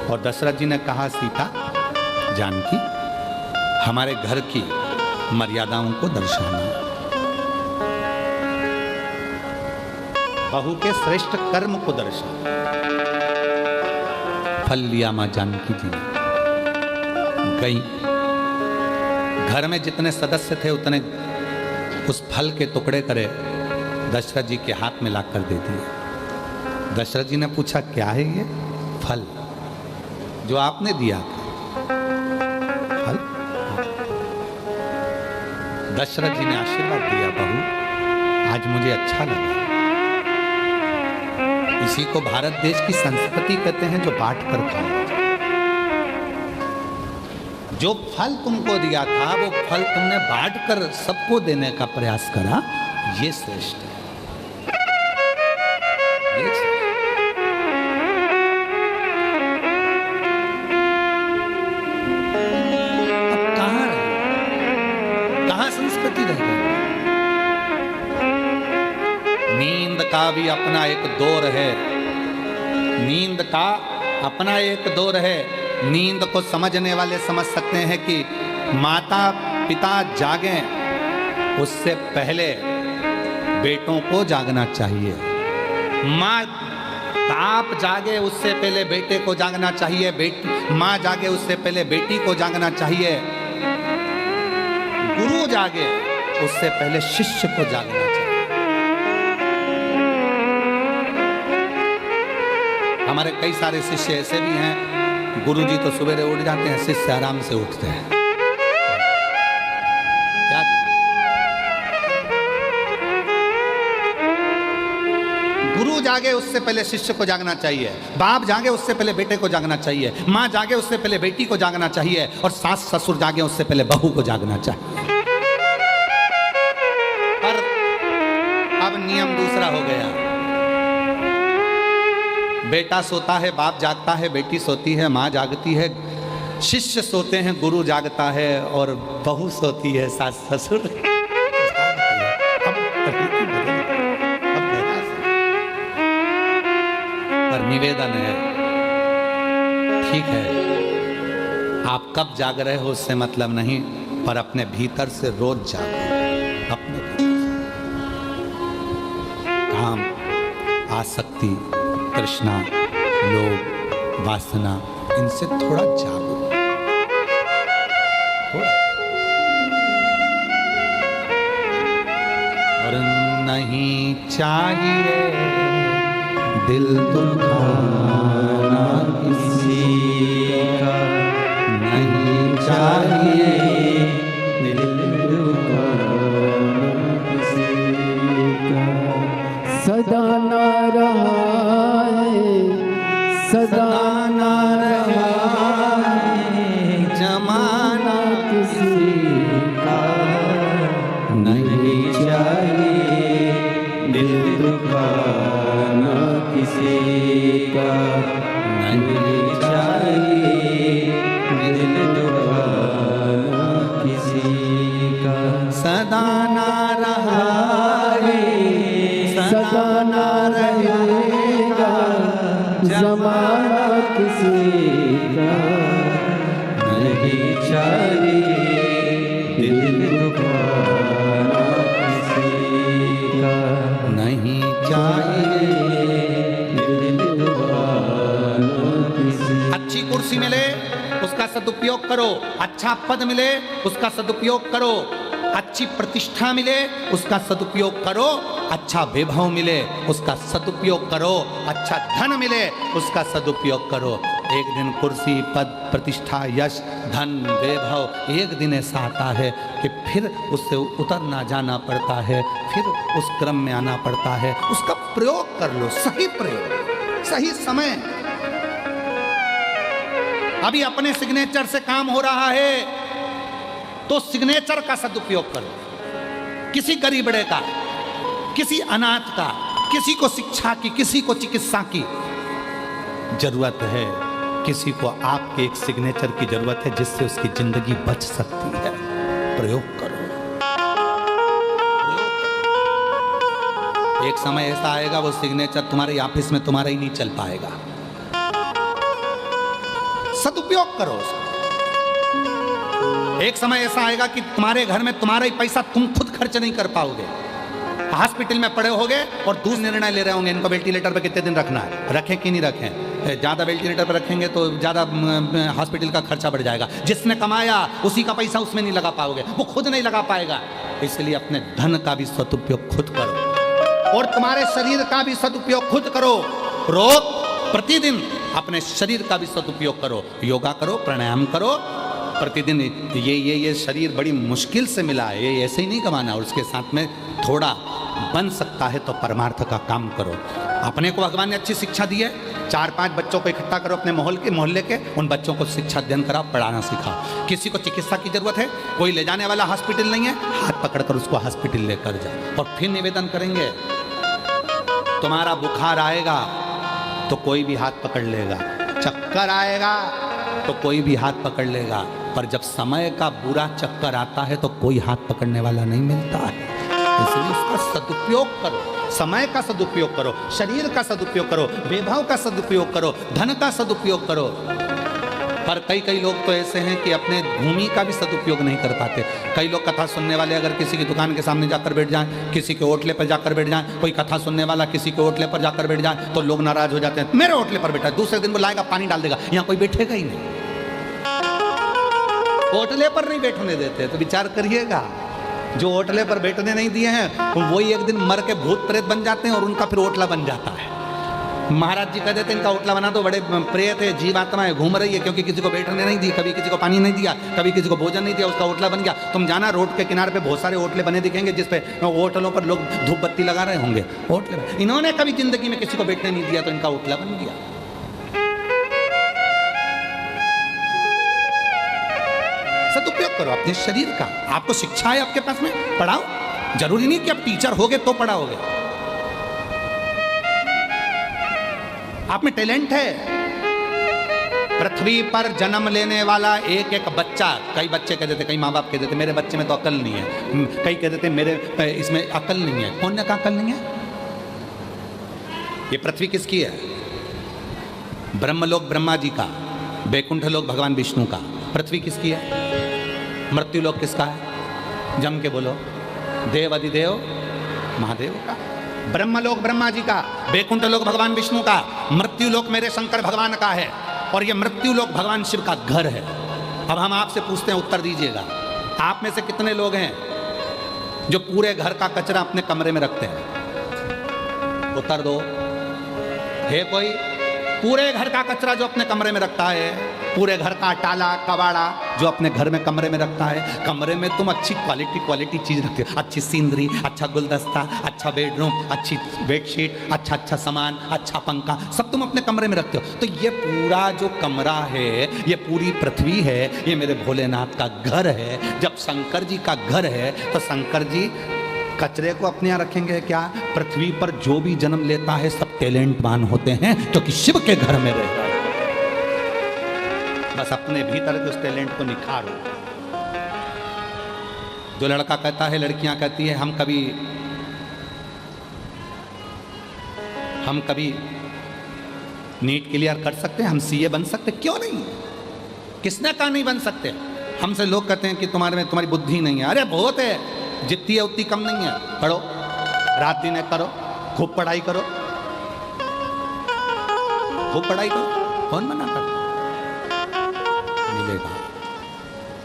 और दशरथ जी ने कहा, सीता जानकी हमारे घर की मर्यादाओं को दर्शाना, बहू के श्रेष्ठ कर्म को दर्शाना। फल लिया मां जानकी जी ने, गई। घर में जितने सदस्य थे उतने उस फल के टुकड़े करे दशरथ जी के हाथ में लाकर दे दिए। दशरथ जी ने पूछा, क्या है ये फल जो आपने दिया? फल? दशरथ जी ने आशीर्वाद दिया, बहू आज मुझे अच्छा लगा। इसी को भारत देश की संस्कृति कहते हैं, जो बांट कर खाना। जो फल तुमको दिया था वो फल तुमने बांट कर सबको देने का प्रयास करा, ये श्रेष्ठ है। अब कहां संस्कृति रह गई? नींद का भी अपना एक दौर है, नींद का अपना एक दौर है। नींद को समझने वाले समझ सकते हैं कि माता पिता जागें उससे पहले बेटों को जागना चाहिए, माँ बाप जागे उससे पहले बेटे को जागना चाहिए, माँ जागे उससे पहले बेटी को जागना चाहिए, गुरु जागे उससे पहले शिष्य को जागना चाहिए। हमारे कई सारे शिष्य ऐसे भी हैं, गुरुजी तो सवेरे उठ जाते हैं, शिष्य आराम से उठते हैं। क्या गुरु जागे उससे पहले शिष्य को जागना चाहिए, बाप जागे उससे पहले बेटे को जागना चाहिए, माँ जागे उससे पहले बेटी को जागना चाहिए, और सास ससुर जागे उससे पहले बहू को जागना चाहिए। पर अब नियम दूसरा हो गया, बेटा सोता है, बाप जागता है, बेटी सोती है, माँ जागती है, शिष्य सोते हैं, गुरु जागता है, और बहू सोती है, सास ससुर। पर निवेदन है, ठीक है आप कब जाग रहे हो उससे मतलब नहीं, पर अपने भीतर से रोज जागो। अपने काम, आसक्ति, तृष्णा, लोभ, वासना, इनसे थोड़ा जागो, थोड़ा। और नहीं चाहिए दिल दुखाना किसी का, नहीं चाहिए दिल दुखाना किसी का। सदा ना रहा सदा ना रहा जमाना किसी का, किसी का नहीं चाहिए, दिल दुखाना किसी का नहीं चाहिए। दिल दुखाना किसी अच्छी कुर्सी मिले उसका सदुपयोग करो, अच्छा पद मिले उसका सदुपयोग करो, अच्छी प्रतिष्ठा मिले उसका सदुपयोग करो, अच्छा वैभव मिले उसका सदुपयोग करो, अच्छा धन मिले उसका सदुपयोग करो। एक दिन कुर्सी, पद, प्रतिष्ठा, यश, धन, वैभव एक दिन ऐसा आता है कि फिर उससे उतरना जाना पड़ता है, फिर उस क्रम में आना पड़ता है। उसका प्रयोग कर लो, सही प्रयोग, सही समय। अभी अपने सिग्नेचर से काम हो रहा है तो सिग्नेचर का सदुपयोग करो। किसी गरीबड़े का, किसी अनाथ का, किसी को शिक्षा की, किसी को चिकित्सा की जरूरत है, किसी को आपके एक सिग्नेचर की जरूरत है जिससे उसकी जिंदगी बच सकती है। प्रयोग करो। एक समय ऐसा आएगा वो सिग्नेचर तुम्हारे ऑफिस में तुम्हारा ही नहीं चल पाएगा। सदुपयोग करो उसका। एक समय ऐसा आएगा कि तुम्हारे घर में तुम्हारा ही पैसा तुम खुद खर्च नहीं कर पाओगे। हॉस्पिटल में पड़े होगे और दूसरे निर्णय ले रहे होंगे इनको वेंटिलेटर पर कितने दिन रखना है, रखें कि नहीं रखें। ज़्यादा वेंटिलेटर पर रखेंगे तो ज़्यादा हॉस्पिटल का खर्चा बढ़ जाएगा। जिसने कमाया उसी का पैसा उसमें नहीं लगा पाओगे, वो खुद नहीं लगा पाएगा। इसलिए अपने धन का भी सदुपयोग खुद करो और तुम्हारे शरीर का भी सदुपयोग खुद करो। रोज प्रतिदिन अपने शरीर का भी सदुपयोग करो। योगा करो, प्राणायाम करो प्रतिदिन। ये शरीर बड़ी मुश्किल से मिला है, ये ऐसे ही नहीं कमाना। और उसके साथ में थोड़ा बन सकता है तो परमार्थ का काम करो। अपने को भगवान ने अच्छी शिक्षा दी है, 4-5 बच्चों को इकट्ठा करो अपने मोहल्ले के, उन बच्चों को शिक्षा अध्ययन कराओ, पढ़ाना सिखाओ। किसी को चिकित्सा की जरूरत है, कोई ले जाने वाला हॉस्पिटल नहीं है, हाथ पकड़कर उसको हॉस्पिटल लेकर जाओ। और फिर निवेदन करेंगे, तुम्हारा बुखार आएगा तो कोई भी हाथ पकड़ लेगा, चक्कर आएगा तो कोई भी हाथ पकड़ लेगा, पर जब समय का बुरा चक्कर आता है तो कोई हाथ पकड़ने वाला नहीं मिलता है। इसलिए उसका सदुपयोग करो, समय का सदुपयोग करो, शरीर का सदुपयोग करो, वैभव का सदुपयोग करो, धन का सदुपयोग करो। पर कई लोग तो ऐसे हैं कि अपने भूमि का भी सदुपयोग नहीं कर पाते। कई लोग कथा सुनने वाले अगर किसी की दुकान के सामने जाकर बैठ जाएं, किसी के होटले पर जाकर बैठ जाएं, कोई कथा सुनने वाला किसी के होटले पर जाकर बैठ जाए तो लोग नाराज हो जाते हैं, मेरे होटले पर बैठा है। दूसरे दिन वो लाएगा पानी डाल देगा, यहाँ कोई बैठेगा ही नहीं। होटले पर नहीं बैठने देते तो विचार करिएगा, जो होटले पर बैठने नहीं दिए हैं वही एक दिन मर के भूत प्रेत बन जाते हैं और उनका फिर होटला बन जाता है। महाराज जी कह देते इनका होटला बना तो बड़े प्रेत है, जीवात्माएं घूम रही है, क्योंकि किसी को बैठने नहीं दी, कभी किसी को पानी नहीं दिया, कभी किसी को भोजन नहीं दिया, उसका होटला बन गया। तुम जाना रोड के किनारे पे बहुत सारे होटले बने दिखेंगे जिसपे होटलों पर लोग धूप बत्ती लगा रहे होंगे। होटले इन्होंने कभी जिंदगी में किसी को बैठने नहीं दिया तो इनका होटला बन गया। सदुपयोग करो अपने शरीर का। आपको शिक्षा है आपके पास में, पढ़ाओ। जरूरी नहीं कि आप टीचर होगे तो पढ़ाओगे, आप में टैलेंट है। पृथ्वी पर जन्म लेने वाला एक एक बच्चा, कई बच्चे कह देते, कई माँ बाप कह देते मेरे बच्चे में तो अकल नहीं है, कई कह देते मेरे इसमें अकल नहीं है। कौन ने कहा अकल नहीं है? ये पृथ्वी किसकी है? ब्रह्मलोक ब्रह्मा जी का, बैकुंठ लोक भगवान विष्णु का। पृथ्वी किसकी है? मृत्यु लोक किसका है? जम के बोलो। देव अधिदेव महादेव का। ब्रह्मलोक ब्रह्मा जी का, बैकुंठ लोक भगवान विष्णु का, मृत्यु लोक मेरे शंकर भगवान का है, और ये मृत्यु लोक भगवान शिव का घर है। अब हम आपसे पूछते हैं, उत्तर दीजिएगा। आप में से कितने लोग हैं जो पूरे घर का कचरा अपने कमरे में रखते हैं? उत्तर दो। है कोई? पूरे घर का कचरा जो अपने कमरे में रखता है, पूरे घर का टाला कबाड़ा जो अपने घर में कमरे में रखता है। कमरे में तुम अच्छी क्वालिटी चीज रखते हो, अच्छी सीनरी, अच्छा गुलदस्ता, अच्छा बेडरूम, अच्छी बेडशीट, अच्छा सामान, अच्छा पंखा, सब तुम अपने कमरे में रखते हो। तो ये पूरा जो कमरा है, ये पूरी पृथ्वी है, ये मेरे भोलेनाथ का घर है। जब शंकर जी का घर है तो शंकर जी कचरे को अपने यहाँ रखेंगे क्या? पृथ्वी पर जो भी जन्म लेता है सब टैलेंटवान होते हैं, क्योंकि शिव के घर में रहता है। बस अपने भीतर के उस टैलेंट को निखारो। जो लड़का कहता है, लड़कियां कहती है, हम कभी नीट क्लियर कर सकते हैं, हम सीए बन सकते, क्यों नहीं? किसने कहा नहीं बन सकते? हमसे लोग कहते हैं कि तुम्हारे में तुम्हारी बुद्धि नहीं है। अरे बहुत है, जितनी है उतनी कम नहीं है। पढ़ो, रात दिन करो, खूब पढ़ाई करो, खूब पढ़ाई करो, कौन मना कर? मिलेगा।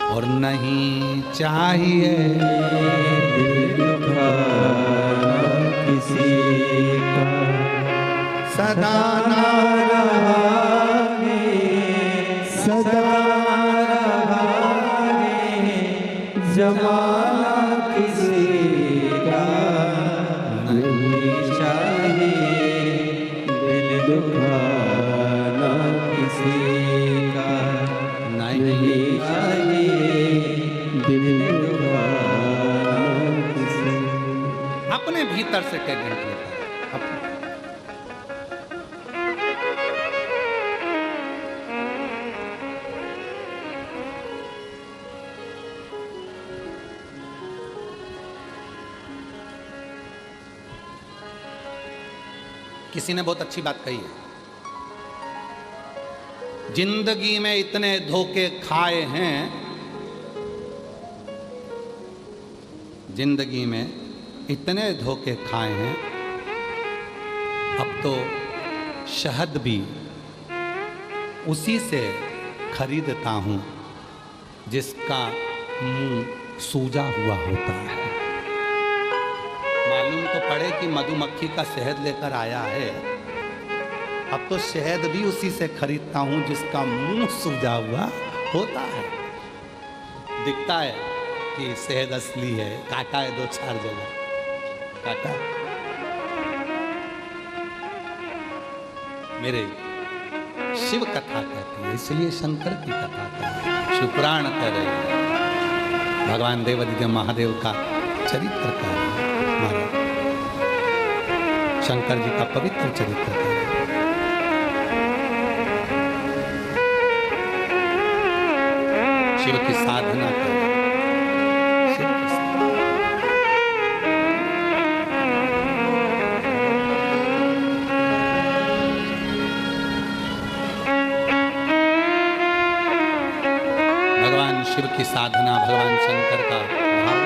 और नहीं चाहिए दिल दुखाना किसी का, सदा ना सदा जमाना किसी का नहीं चाहिए, दिल दुखाना किसी का नहीं चाहिए, दिल दुखाना किसी का। अपने भीतर से टैलेंट लेता है अपने। किसी ने बहुत अच्छी बात कही है, जिंदगी में इतने धोखे खाए हैं, जिंदगी में इतने धोखे खाए हैं, अब तो शहद भी उसी से खरीदता हूं जिसका मुंह सूजा हुआ होता है। मालूम तो पड़े कि मधुमक्खी का शहद लेकर आया है, अब तो शहद भी उसी से खरीदता हूं जिसका मुंह सूजा हुआ होता है। दिखता है कि शहद असली है, काटा है 2-4 जगह, काटा है। मेरे शिव कथा कहती है, इसलिए शंकर की कथा कहती है। शिवपुराण कह रहे हैं, भगवान देवादिदेव महादेव का चरित्र कह रहे हैं, शंकर जी का पवित्र चरित्र कह रहे हैं। शिव की साधना कर, शिव की साधना। भगवान शिव की साधना, भगवान शंकर का भाव।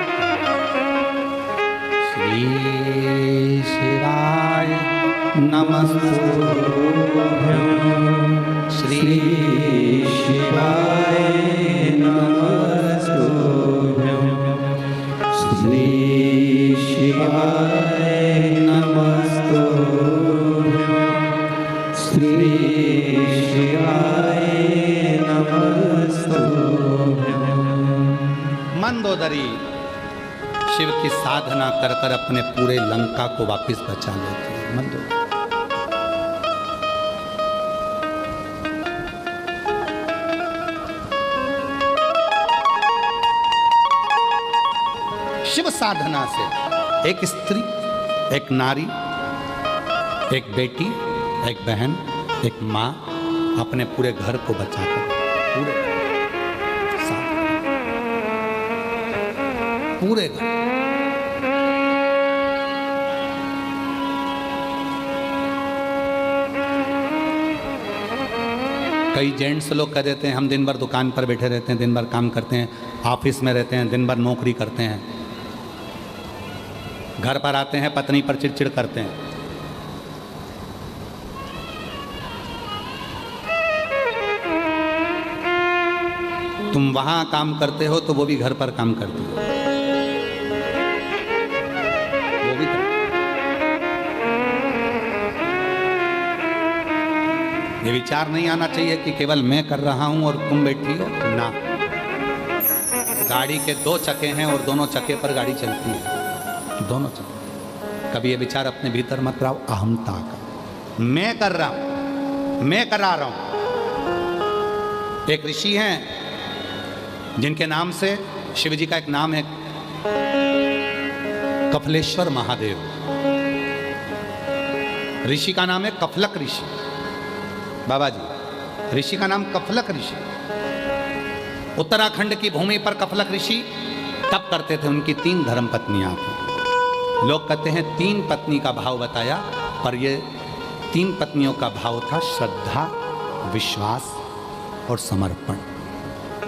श्री शिवाय नमस्तुभ्यं, श्री शिवाय नमस्तुभ्यं, श्री शिवाय नमस्तुभ्यं, श्री शिवाय नमस्तुभ्यं। मंदोदरी शिव की साधना कर कर अपने पूरे लंका को वापस बचा लेती है। मंदोदरी शिव साधना से एक स्त्री, एक नारी, एक बेटी, एक बहन, एक माँ अपने पूरे घर को बचाकर, पूरे पूरे घर। कई जेंट्स लोग कह देते हैं हम दिन भर दुकान पर बैठे रहते हैं, दिन भर काम करते हैं, ऑफिस में रहते हैं, दिन भर नौकरी करते हैं, घर पर आते हैं पत्नी पर चिड़चिड़ करते हैं। तुम वहां काम करते हो तो वो भी घर पर काम करती हो, वो भी ये विचार नहीं आना चाहिए कि केवल मैं कर रहा हूं और तुम बैठी हो ना। गाड़ी के 2 चक्के हैं और दोनों चक्के पर गाड़ी चलती है, दोनों चक्के। कभी ये विचार अपने भीतर मत लाओ अहमता का, मैं कर रहा हूं, मैं करा रहा हूं। एक ऋषि हैं जिनके नाम से शिव जी का एक नाम है कफलेश्वर महादेव। ऋषि का नाम है कफलक ऋषि। बाबा जी, ऋषि का नाम कफलक ऋषि। उत्तराखंड की भूमि पर कफलक ऋषि तप करते थे। उनकी 3 धर्मपत्नियां थी। लोग कहते हैं 3 पत्नी का भाव बताया, पर ये 3 पत्नियों का भाव था श्रद्धा, विश्वास और समर्पण।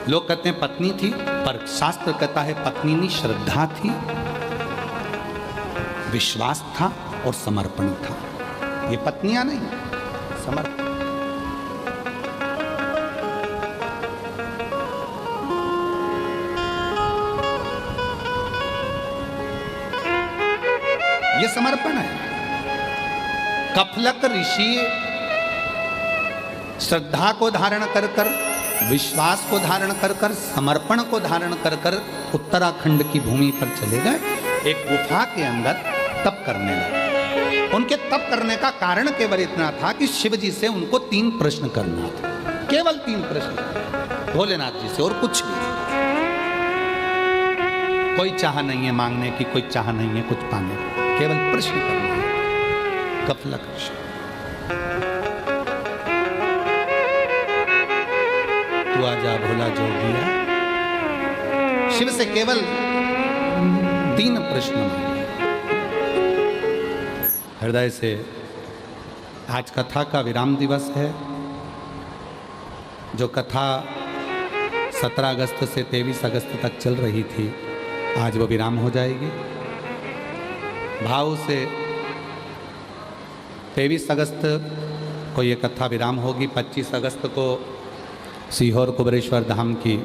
लोग कहते हैं पत्नी थी, पर शास्त्र कहता है पत्नी नहीं, श्रद्धा थी, विश्वास था और समर्पण था। ये पत्नियां नहीं, समर्पण। ये समर्पण है। कफलक ऋषि श्रद्धा को धारण कर कर, विश्वास को धारण कर कर, समर्पण को धारण कर कर उत्तराखंड की भूमि पर चले गए। एक गुफा के अंदर तप करने लगे। उनके तप करने का कारण केवल इतना था कि शिव जी से उनको 3 प्रश्न करना था, केवल 3 प्रश्न भोलेनाथ जी से, और कुछ नहीं। कोई चाह नहीं है मांगने की, कोई चाह नहीं है कुछ पाने की, केवल प्रश्न करना है। कफलक ऋषि, तू आजा भोला जोगिया, शिव से केवल 3 प्रश्न मांगे। हृदय से आज कथा का विराम दिवस है। जो कथा 17 अगस्त से 23 अगस्त तक चल रही थी, आज वो विराम हो जाएगी। भाव से 23 अगस्त को ये कथा विराम होगी। 25 अगस्त को सीहोर कुबेरेश्वर धाम की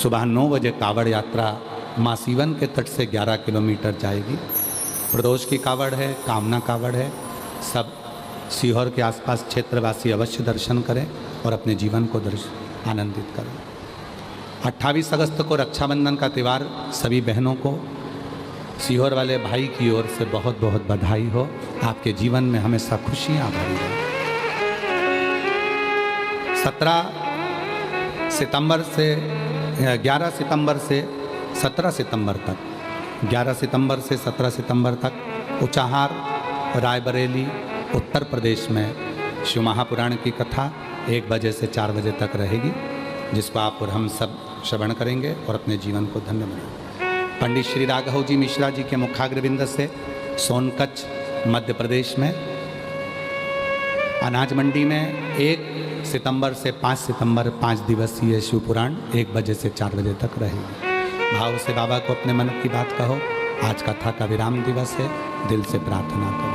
सुबह 9 बजे कावड़ यात्रा माँ सीवन के तट से 11 किलोमीटर जाएगी। प्रदोष की कावड़ है, कामना कावड़ है। सब सीहोर के आसपास क्षेत्रवासी अवश्य दर्शन करें और अपने जीवन को आनंदित करें। 28 अगस्त को रक्षाबंधन का त्यौहार, सभी बहनों को सीहोर वाले भाई की ओर से बहुत बहुत बधाई हो। आपके जीवन में हमेशा खुशियाँ भरी रहें। 17 सितंबर से 11 सितंबर से 17 सितंबर तक, 11 सितंबर से 17 सितंबर तक ऊंचाहार, रायबरेली, उत्तर प्रदेश में शिव महापुराण की कथा 1 बजे से 4 बजे तक रहेगी, जिसको आप और हम सब श्रवण करेंगे और अपने जीवन को धन्य बनाएंगे। पंडित श्री राघव जी मिश्रा जी के मुखाग्रविंद से सोनकच्छ मध्य प्रदेश में अनाज मंडी में 1 सितंबर से 5 सितंबर 5 दिवसीय शिव पुराण 1 बजे से 4 बजे तक रहेगी। भाव से बाबा को अपने मन की बात कहो। आज कथा का विराम दिवस है, दिल से प्रार्थना करो।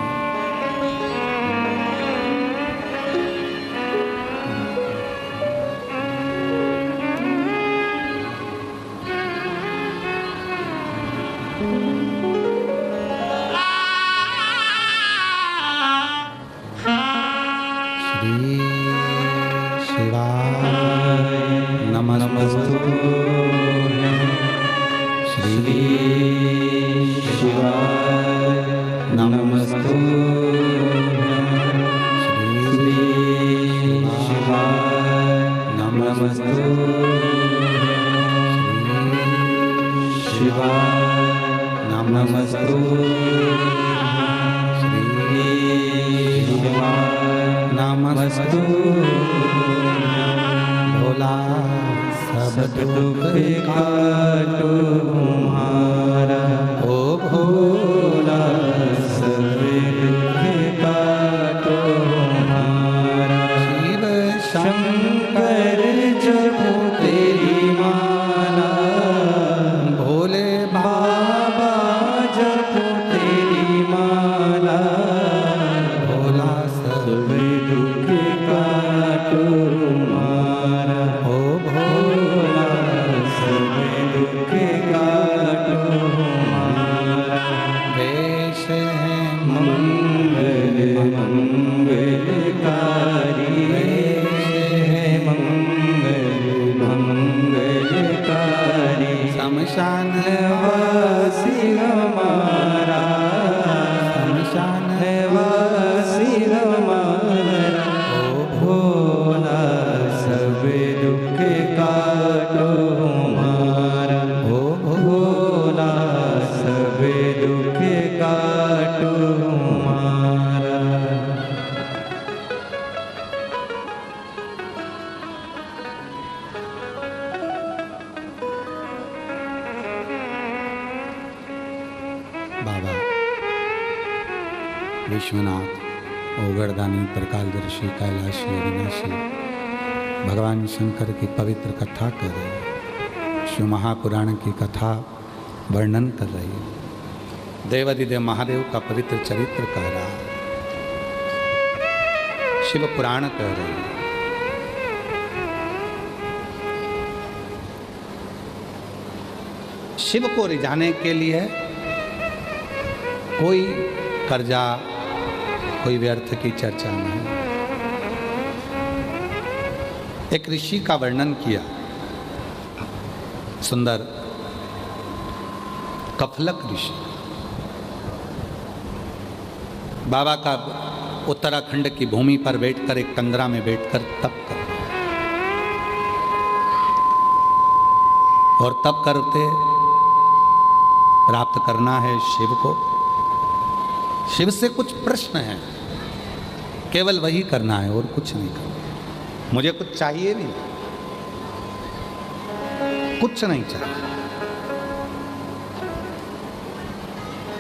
भोला सब दुख काटो तुम्हारा, ओ भोला सब दुख काटो तुम्हारा। शिव शंकर जपो तेरी माला, भोले बाबा जपो तेरी माला। भोला सब दुख काटो तुम्हारा, ओ भोला सब दुख काटो तुम्हारा। वेश है मंगल मंगलकारी, वेश है मंगल मंगलकारी। शमशान वासी हमारा, शमशान वासी हमारा। ओ भोला सब दुख काटो हमारा, ओ भोला सब दुख काटो हमारा। बाबा विश्वनाथ ओगड़दानी, त्रिकालदर्शी, कैलाशी, अविनाशी भगवान शंकर की पवित्र कथा कर रही है, शिव महापुराण की कथा वर्णन कर रही है, देवादिदेव महादेव का पवित्र चरित्र कह रहा है, शिव पुराण कह रही है। शिव को रिझाने के लिए कोई कर्जा, कोई व्यर्थ की चर्चा नहीं। एक ऋषि का वर्णन किया, सुंदर कफलक ऋषि। बाबा का उत्तराखंड की भूमि पर बैठकर, एक कंदरा में बैठकर तप कर, और तप करते प्राप्त करना है शिव को। शिव से कुछ प्रश्न है, केवल वही करना है और कुछ नहीं करना। मुझे कुछ चाहिए नहीं, कुछ नहीं चाहिए,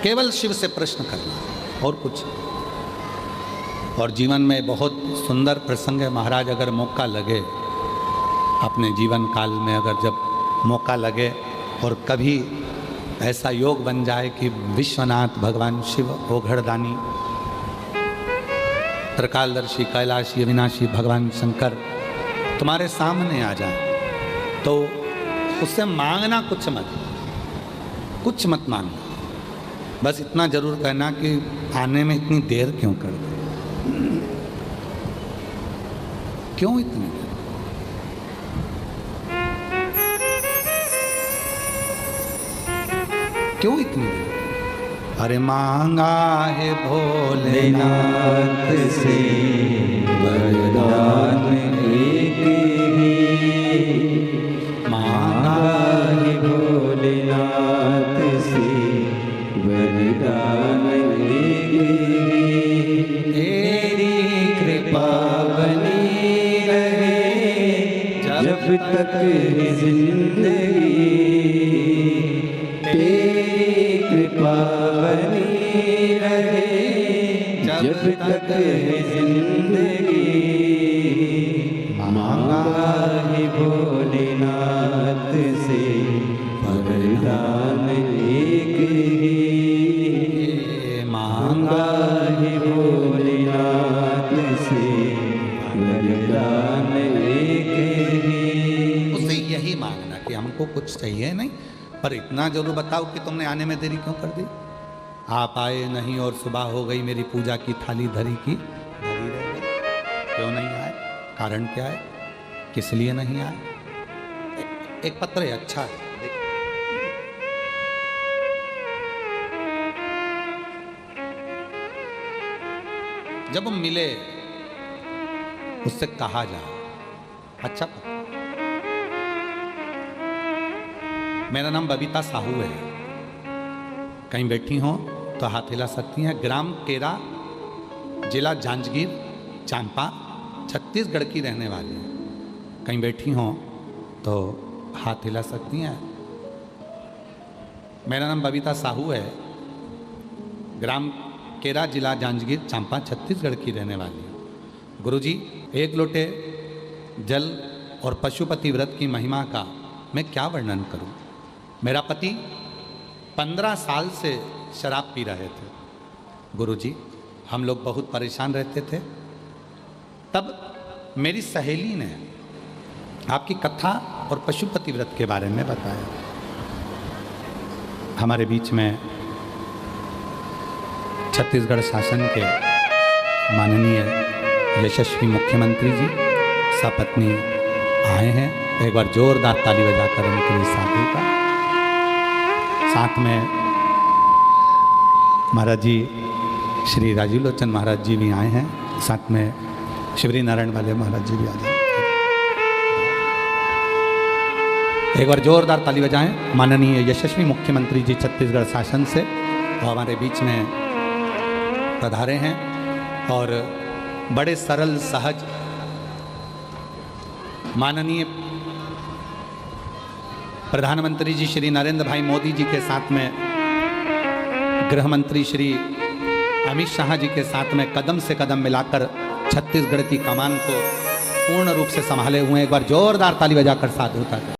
केवल शिव से प्रश्न करना और कुछ। और जीवन में बहुत सुंदर प्रसंग है महाराज, अगर मौका लगे अपने जीवन काल में, अगर जब मौका लगे और कभी ऐसा योग बन जाए कि विश्वनाथ भगवान शिव, ओघड़दानी, त्रिकालदर्शी, कैलाशी, अविनाशी भगवान शंकर तुम्हारे सामने आ जाए, तो उससे मांगना कुछ मत मांगना, बस इतना जरूर कहना कि आने में इतनी देर क्यों कर दे, क्यों इतनी देर, क्यों इतनी देर? अरे मांगा है भोलेनाथ से वरदान एक ही, मांगा है भोलेनाथ से वरदान एक ही। तेरी कृपा बनी रहे जब तक है जिंदगी, तेरी कृपा बनी रहे जब तक है जिंदगी। मांगा है भोलेनाथ से वरदान एक ही, मांगा है भोलेनाथ से वरदान एक ही। उससे यही मांगना कि हमको कुछ चाहिए नहीं, पर इतना जरूर बताओ कि तुमने आने में देरी क्यों कर दी। आप आए नहीं और सुबह हो गई, मेरी पूजा की थाली धरी की धरी रह गई, क्यों नहीं आए, कारण क्या है, किस लिए नहीं आए। एक पत्र है, अच्छा है, जब हम मिले उससे कहा जाए, अच्छा पत्र। मेरा नाम बबीता साहू है, कहीं बैठी हो तो हाथ हिला सकती हैं। ग्राम केरा, जिला जांजगीर चांपा, छत्तीसगढ़ की रहने वाली हैं। कहीं बैठी हो तो हाथ हिला सकती हैं। मेरा नाम बबीता साहू है, ग्राम केरा, जिला जांजगीर चांपा, छत्तीसगढ़ की रहने वाली हूँ। गुरुजी, एक लोटे जल और पशुपति व्रत की महिमा का मैं क्या वर्णन करूं। मेरा पति 15 साल से शराब पी रहे थे। गुरुजी, हम लोग बहुत परेशान रहते थे। तब मेरी सहेली ने आपकी कथा और पशुपति व्रत के बारे में बताया। हमारे बीच में छत्तीसगढ़ शासन के माननीय यशस्वी मुख्यमंत्री जी सपत्नी आए हैं। एक बार जोरदार ताली बजाकर उनके लिए साधु का। साथ में महाराज जी श्री राजीव लोचन महाराज जी भी आए हैं। साथ में शिवरी नारायण वाले महाराज जी भी आ जाए। एक बार जोरदार ताली बजाएं। माननीय यशस्वी मुख्यमंत्री जी छत्तीसगढ़ शासन से वो हमारे बीच में पधारे हैं और बड़े सरल सहज माननीय प्रधानमंत्री जी श्री नरेंद्र भाई मोदी जी के साथ में गृह मंत्री श्री अमित शाह जी के साथ में कदम से कदम मिलाकर छत्तीसगढ़ की कमान को पूर्ण रूप से संभाले हुए, एक बार जोरदार ताली बजाकर साधुता करें।